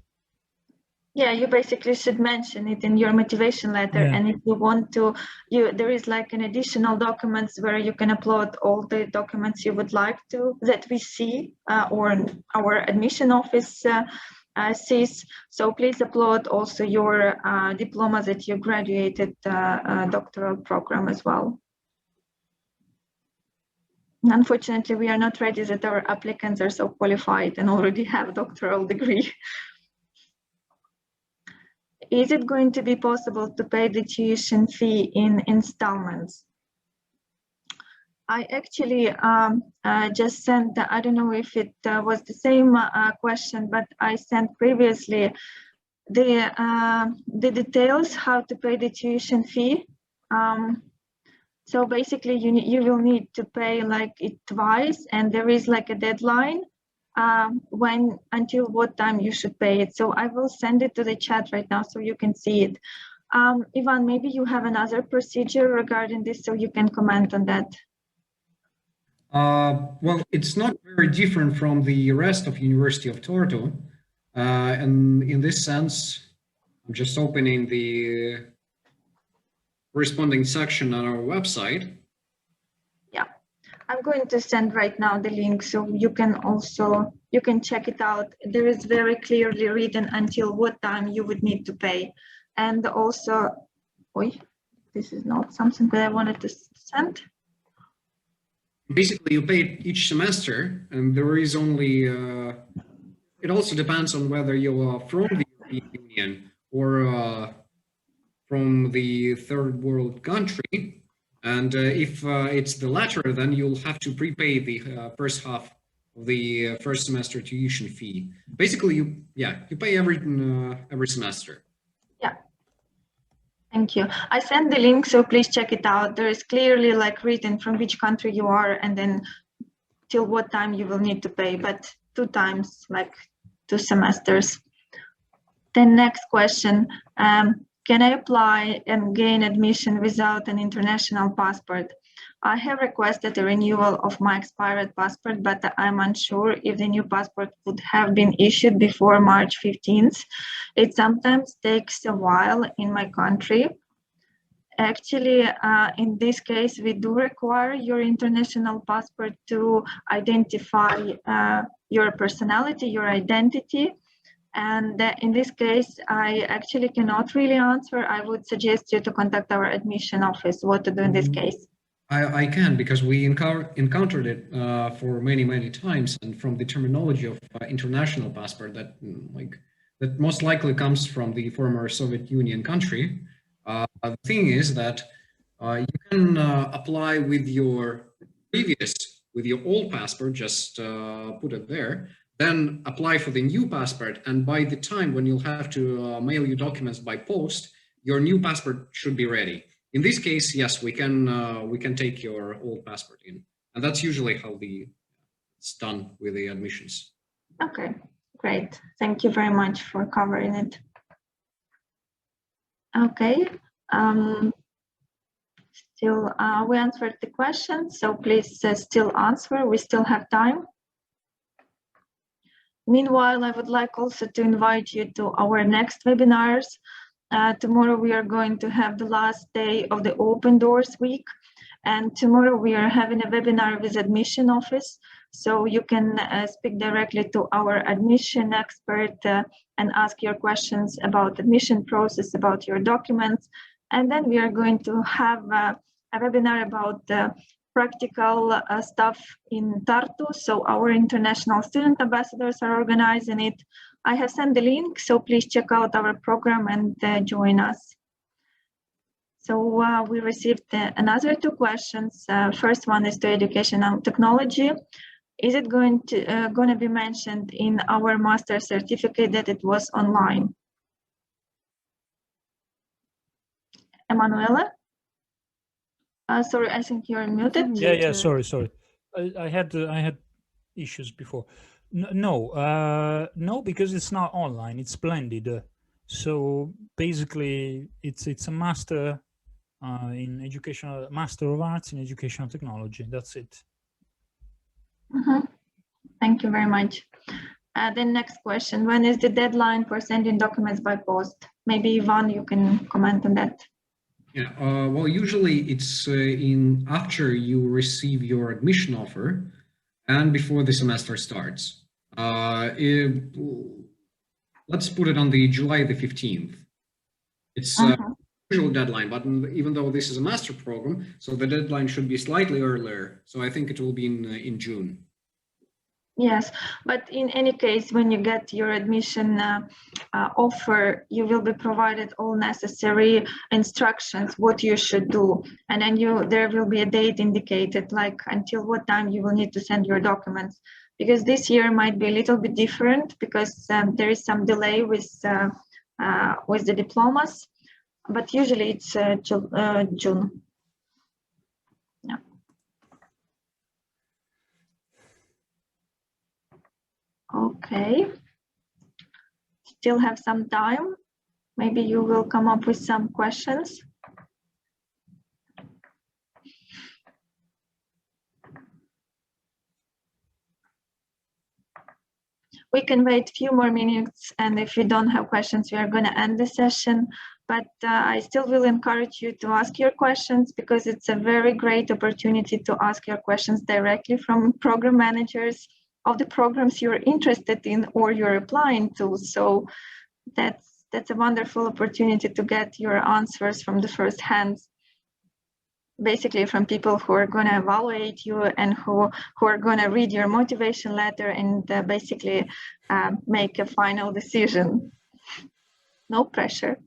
Yeah, you basically should mention it in your motivation letter. Yeah. And if you want to, there is like an additional documents where you can upload all the documents you would like to, that we see, or our admission office sees. So please upload also your diploma that you graduated doctoral program as well. Unfortunately, we are not ready that our applicants are so qualified and already have a doctoral degree. is it going to be possible to pay the tuition fee in installments? I actually just sent, I don't know if it was the same question, but I sent previously the details how to pay the tuition fee. So basically you will need to pay like it twice, and there is like a deadline until what time you should pay it. So I will send it to the chat right now so you can see it. Ivan, maybe you have another procedure regarding this, so you can comment on that. Well, it's not very different from the rest of University of Tartu. And in this sense, I'm just opening the corresponding section on our website. Yeah, I'm going to send right now the link so you can check it out. There is very clearly written until what time you would need to pay. And also, this is not something that I wanted to send. Basically, you pay each semester, and there is only, it also depends on whether you are from the European Union or from the third world country. And if it's the latter, then you'll have to prepay the first half of the first semester tuition fee. Basically, you pay every semester. Yeah. Thank you. I sent the link, so please check it out. There is clearly like written from which country you are and then till what time you will need to pay, but 2 times, like 2 semesters. Then next question, can I apply and gain admission without an international passport? I have requested a renewal of my expired passport, but I'm unsure if the new passport would have been issued before March 15th. It sometimes takes a while in my country. Actually, in this case, we do require your international passport to identify your personality, your identity. And in this case, I actually cannot really answer. I would suggest you to contact our admission office, what to do in this case. I can, because we encountered it for many times, and from the terminology of international passport, that most likely comes from the former Soviet Union country. The thing is that you can apply with your old passport, just put it there, then apply for the new passport, and by the time when you'll have to mail your documents by post, your new passport should be ready. In this case, yes, we can take your old passport in, and that's usually how it's done with the admissions. Okay, great. Thank you very much for covering it. Okay, still we answered the question, so please still answer. We still have time. Meanwhile, I would like also to invite you to our next webinars. Tomorrow we are going to have the last day of the Open Doors Week, and tomorrow we are having a webinar with admission office, so you can speak directly to our admission expert and ask your questions about admission process, about your documents. And then we are going to have a webinar about practical stuff in Tartu, so our international student ambassadors are organizing it. I have sent the link, so please check out our program and join us. So we received another 2 questions. First one is to education and technology. Is it going to be mentioned in our master certificate that it was online? Emanuela? Sorry, I think you're muted. Yeah. Sorry. I had issues before. No, because it's not online. It's blended. So basically, it's a master in educational, Master of Arts in Educational Technology. That's it. Thank you very much. Then next question: when is the deadline for sending documents by post? Maybe Ivan, you can comment on that. Yeah, well, usually it's after you receive your admission offer and before the semester starts. Let's put it on the July the 15th. It's usual deadline, but even though this is a master program, so the deadline should be slightly earlier. So I think it will be in June. Yes, but in any case, when you get your admission offer, you will be provided all necessary instructions what you should do, and then there will be a date indicated, like until what time you will need to send your documents. Because this year might be a little bit different because there is some delay with the diplomas, but usually it's June. Yeah. Okay. Still have some time. Maybe you will come up with some questions. We can wait a few more minutes, and if we don't have questions, we are going to end the session. But I still will encourage you to ask your questions, because it's a very great opportunity to ask your questions directly from program managers of the programs you're interested in or you're applying to. So that's a wonderful opportunity to get your answers from the first hand, basically from people who are going to evaluate you and who are going to read your motivation letter and basically make a final decision. No pressure.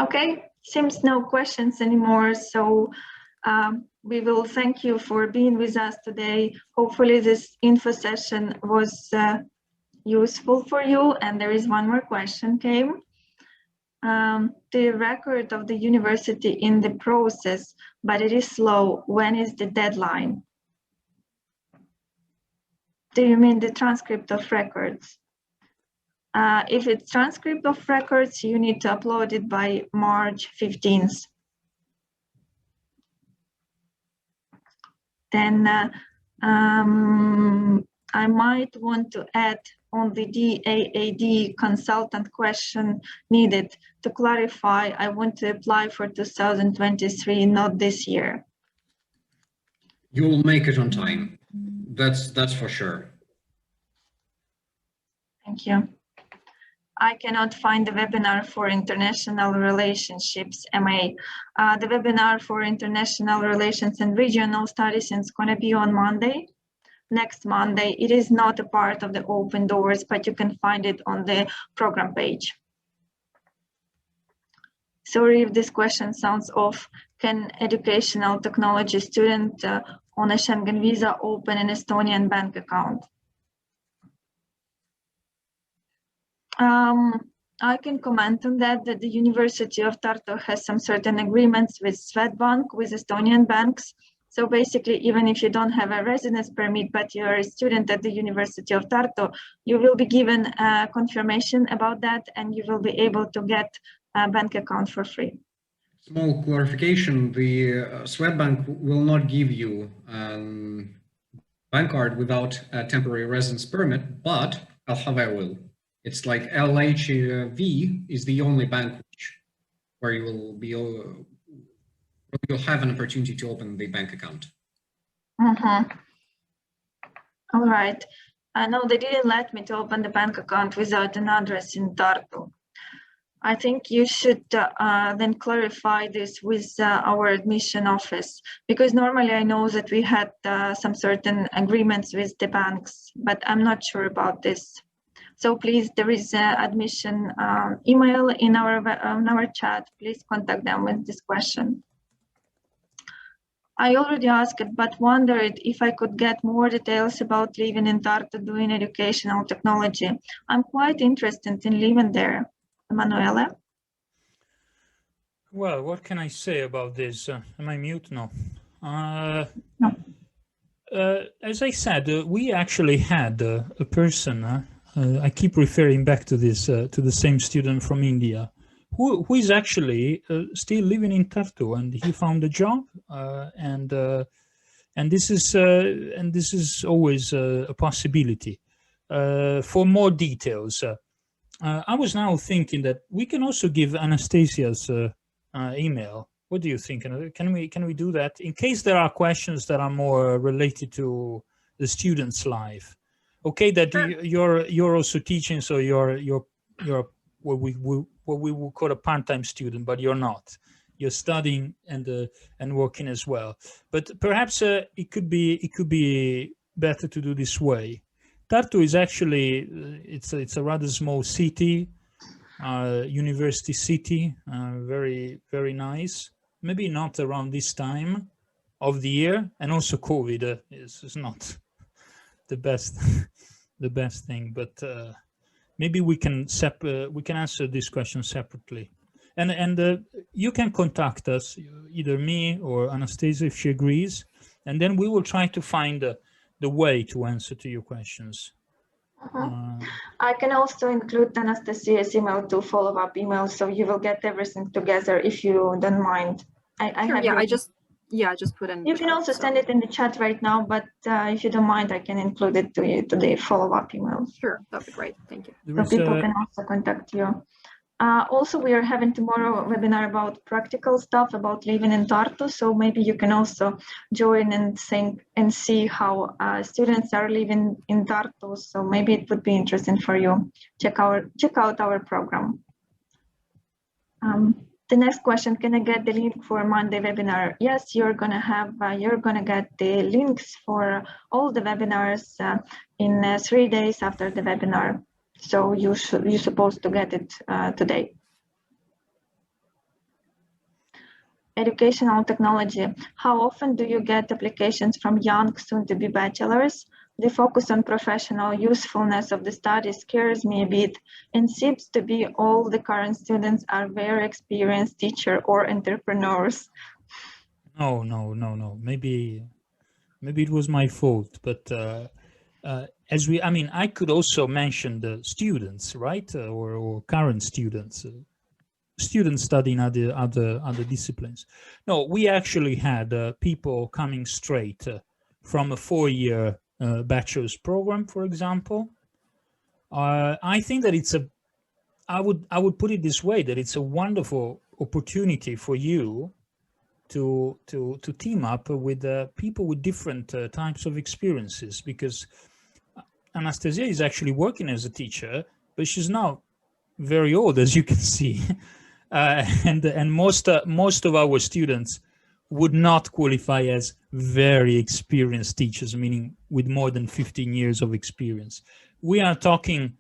Okay, seems no questions anymore. So we will thank you for being with us today. Hopefully this info session was useful for you. And there is one more question came. The record of the university in the process, but it is slow. When is the deadline? Do you mean the transcript of records? If it's transcript of records, you need to upload it by March 15th. Then I might want to add on the DAAD consultant question needed to clarify. I want to apply for 2023, not this year. You'll make it on time. That's for sure. Thank you. I cannot find the webinar for international relationships, MA. The webinar for international relations and regional studies is going to be on Monday, next Monday. It is not a part of the open doors, but you can find it on the program page. Sorry if this question sounds off. Can educational technology student on a Schengen visa open an Estonian bank account? I can comment on that the University of Tartu has some certain agreements with Swedbank, with Estonian banks. So basically, even if you don't have a residence permit, but you're a student at the University of Tartu, you will be given a confirmation about that, and you will be able to get a bank account for free. Small clarification, the Swedbank will not give you bank card without a temporary residence permit, but Alhava will. It's like LHV is the only bank where you will be, you'll have an opportunity to open the bank account. All right. No, they didn't let me to open the bank account without an address in Tartu. I think you should then clarify this with our admission office, because normally I know that we had some certain agreements with the banks, but I'm not sure about this. So please, there is an admission email in our chat. Please contact them with this question. I already asked it, but wondered if I could get more details about living in Tartu doing educational technology. I'm quite interested in living there. Emanuele? Well, what can I say about this? Am I mute? No. No. As I said, we actually had a person, I keep referring back to this, to the same student from India, who is actually still living in Tartu, and he found a job, and this is always a possibility. For more details, I was now thinking that we can also give Anastasia's email. What do you think? Can we do that in case there are questions that are more related to the student's life? Okay, that you're also teaching, so you're what we would call a part-time student, but you're not. You're studying and working as well. But perhaps it could be better to do this way. Tartu is actually it's a rather small city, university city, very nice. Maybe not around this time of the year, and also COVID is not the best the best thing. But maybe we can answer this question separately, and you can contact us, either me or Anastasia, if she agrees, and then we will try to find the way to answer to your questions. I can also include Anastasia's email to follow-up email, so you will get everything together if you don't mind. I just put in. You can also send it in the chat right now, but if you don't mind, I can include it to you to the follow-up email. Sure, that'd be great. Thank you. So people can also contact you. Also, we are having tomorrow a webinar about practical stuff about living in Tartu. So maybe you can also join and think and see how students are living in Tartu. So maybe it would be interesting for you. Check out our program. The next question: can I get the link for Monday webinar? Yes, you're gonna get the links for all the webinars in 3 days after the webinar. So you're supposed to get it today. Educational technology. How often do you get applications from young, soon-to-be bachelors? The focus on professional usefulness of the study scares me a bit, and seems to be all the current students are very experienced teachers or entrepreneurs. No. Maybe it was my fault, but I could also mention the students, right, or current students, students studying other disciplines. No, we actually had people coming straight from a 4-year bachelor's program, for example. I think that I would put it this way, that it's a wonderful opportunity for you to team up with people with different types of experiences, because Anastasia is actually working as a teacher, but she's now very old, as you can see, and most of our students would not qualify as very experienced teachers, meaning with more than 15 years of experience. We are talking,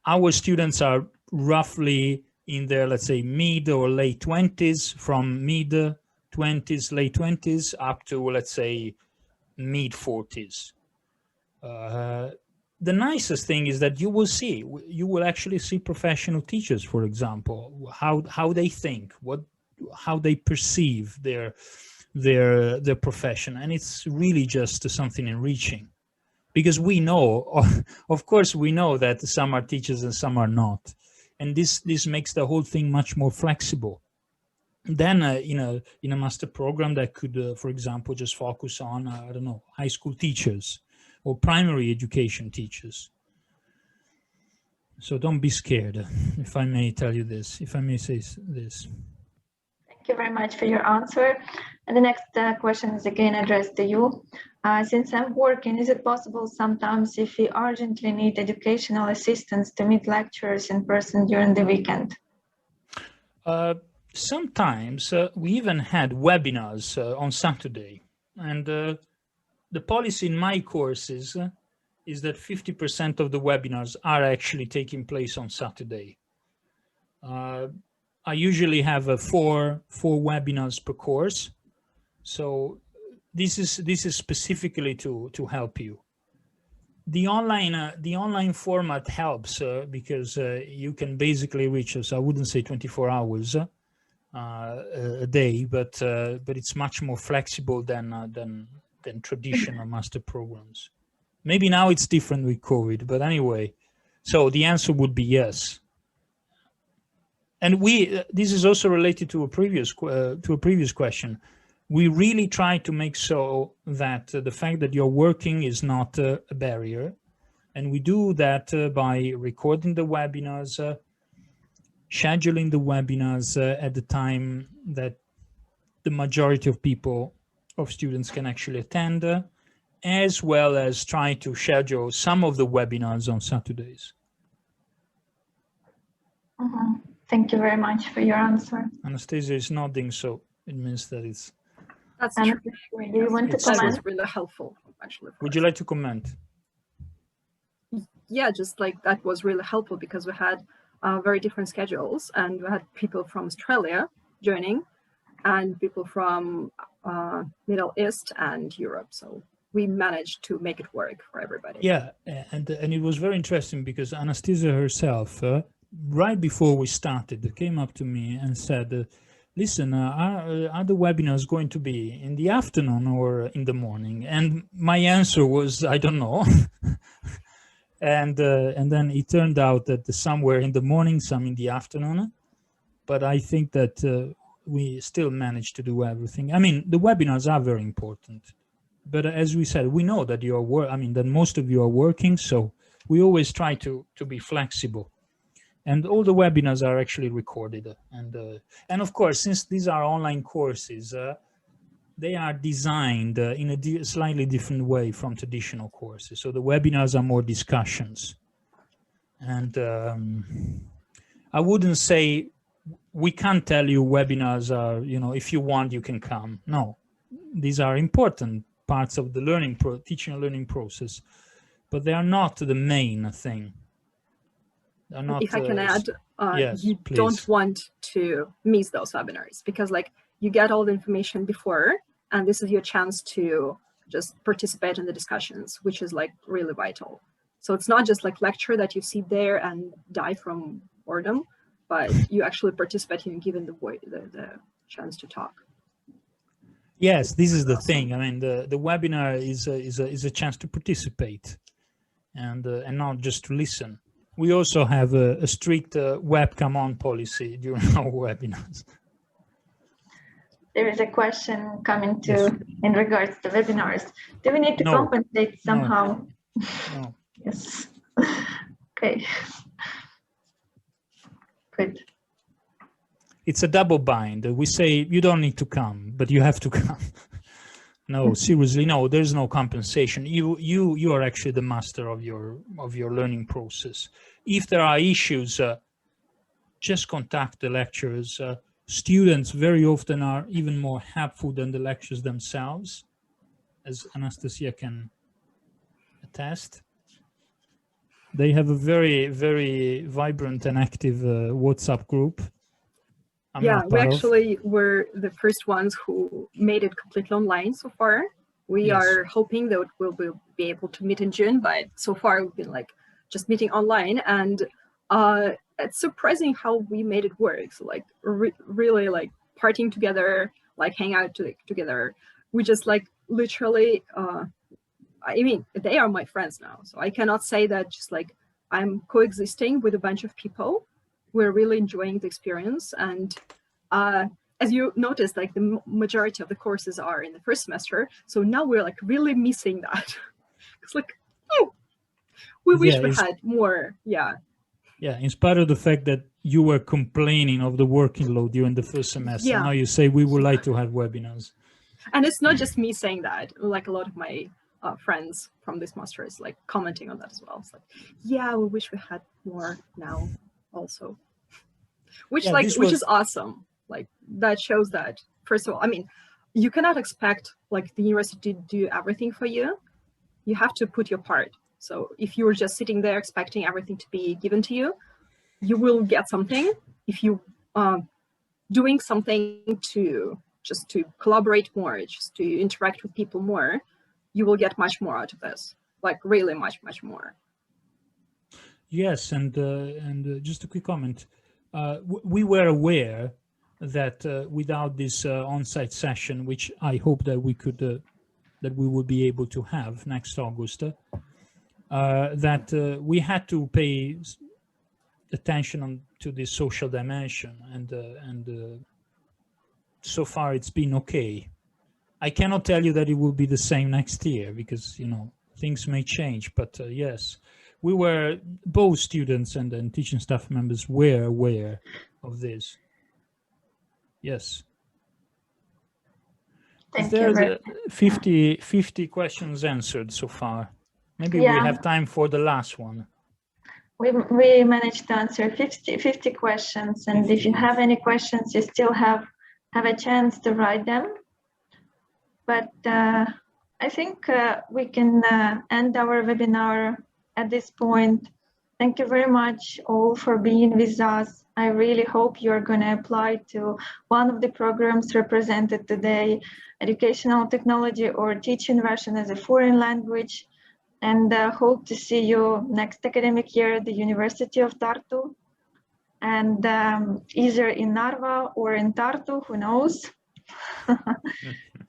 our students are roughly in their, let's say, mid or late 20s, from mid 20s, late 20s, up to, let's say, mid 40s. The nicest thing is that you will actually see professional teachers, for example, how they think, how they perceive their profession, and it's really just something enriching, because we know, of course, we know that some are teachers and some are not, and this makes the whole thing much more flexible. Then in a master program that could, for example, just focus on I don't know, high school teachers or primary education teachers. So don't be scared, if I may tell you this, if I may say this. Thank you very much for your answer. And the next question is again addressed to you. Since I'm working, is it possible sometimes if we urgently need educational assistance to meet lecturers in person during the weekend? Sometimes we even had webinars on Saturday, and the policy in my courses is that 50% of the webinars are actually taking place on Saturday. I usually have four webinars per course, so this is specifically to help you. The online format helps because you can basically reach us. I wouldn't say 24 hours a day, but it's much more flexible than traditional master programs. Maybe now it's different with COVID, but anyway, so the answer would be yes. And this is also related to a previous question. We really try to make so that the fact that you're working is not a barrier, And we do that by recording the webinars, scheduling the webinars at the time that the majority of students can actually attend, as well as try to schedule some of the webinars on Saturdays. Thank you very much for your answer. Anastasia is nodding, so it means that it's... That's true. Do you want to That comment? was really helpful, actually. Would you like to comment? Yeah, just like that was really helpful because we had very different schedules, and we had people from Australia joining and people from Middle East and Europe. So we managed to make it work for everybody. Yeah, and it was very interesting because Anastasia herself, right before we started, came up to me and said, listen, are the webinars going to be in the afternoon or in the morning? And my answer was, I don't know. And then it turned out that some were in the morning, some in the afternoon. But I think that we still managed to do everything. I mean, the webinars are very important. But as we said, we know that that most of you are working, so we always try to be flexible. And all the webinars are actually recorded. And of course, since these are online courses, they are designed in a slightly different way from traditional courses. So the webinars are more discussions. And I wouldn't say, we can't tell you webinars are, if you want, you can come. No, these are important parts of the teaching and learning process, but they are not the main thing. Not, if I can add, yes, you please. don't want to miss those webinars because like you get all the information before, and this is your chance to just participate in the discussions, which is like really vital. So it's not just like lecture that you sit there and die from boredom, but you actually participate in given the chance to talk. Yes, this is the thing. I mean, the webinar is a chance to participate, and not just to listen. We also have a strict webcam on policy during our webinars. There is a question coming in regards to webinars. Do we need to compensate somehow? No. Yes. Okay. Good. It's a double bind. We say you don't need to come, but you have to come. No, seriously, no. There's no compensation. You are actually the master of your learning process. If there are issues, just contact the lecturers. Students very often are even more helpful than the lecturers themselves, as Anastasia can attest. They have a very, very vibrant and active WhatsApp group. Yeah, we actually were the first ones who made it completely online so far. We are hoping that we'll be able to meet in June, but so far we've been like just meeting online, and it's surprising how we made it work. So like really like partying together, like hang out together. We just like literally, I mean, they are my friends now. So I cannot say that just like I'm coexisting with a bunch of people. We're really enjoying the experience. And as you noticed, like the majority of the courses are in the first semester. So now we're like really missing that. It's like, oh, we wish we had more. Yeah. Yeah, in spite of the fact that you were complaining of the working load during the first semester, now you say we would like to have webinars. And it's not just me saying that, like a lot of my friends from this master is like commenting on that as well. It's like, yeah, we wish we had more now also. Which is awesome. Like that shows that, first of all, I mean, you cannot expect like the university to do everything for you. You have to put your part. So if you're just sitting there expecting everything to be given to you, you will get something. If you doing something to collaborate more, just to interact with people more, you will get much more out of this, like really much more. Yes, and just a quick comment. We were aware that without this on-site session, which I hope that we will be able to have next August, that we had to pay attention to this social dimension, and so far it's been okay. I cannot tell you that it will be the same next year because things may change, but yes, we were, both students and teaching staff members were aware of this. Yes. Thank you. There's 50 questions answered so far. Maybe we Yeah. have time for the last one. We managed to answer 50 questions, and 50. if you have any questions, you still have a chance to write them. But I think we can end our webinar at this point. Thank you very much all for being with us. I really hope you're going to apply to one of the programs represented today, educational technology or teaching Russian as a foreign language, and hope to see you next academic year at the University of Tartu, and either in Narva or in Tartu, who knows.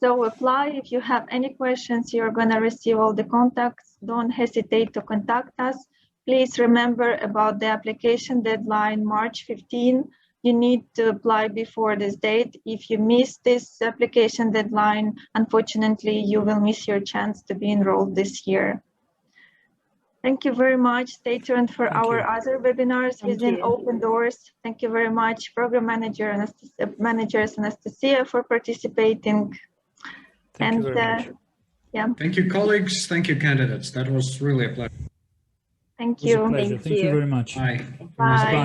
So apply. If you have any questions, you're going to receive all the contacts. Don't hesitate to contact us. Please remember about the application deadline, March 15. You need to apply before this date. If you miss this application deadline, unfortunately, you will miss your chance to be enrolled this year. Thank you very much. Stay tuned for our other webinars within Open Doors. Thank you very much, Program Manager Managers Anastasia, for participating. Thank you very much. Yeah. Thank you, colleagues. Thank you, candidates. That was really a pleasure. Thank It was a you. pleasure. Thank you very much. Bye. Bye.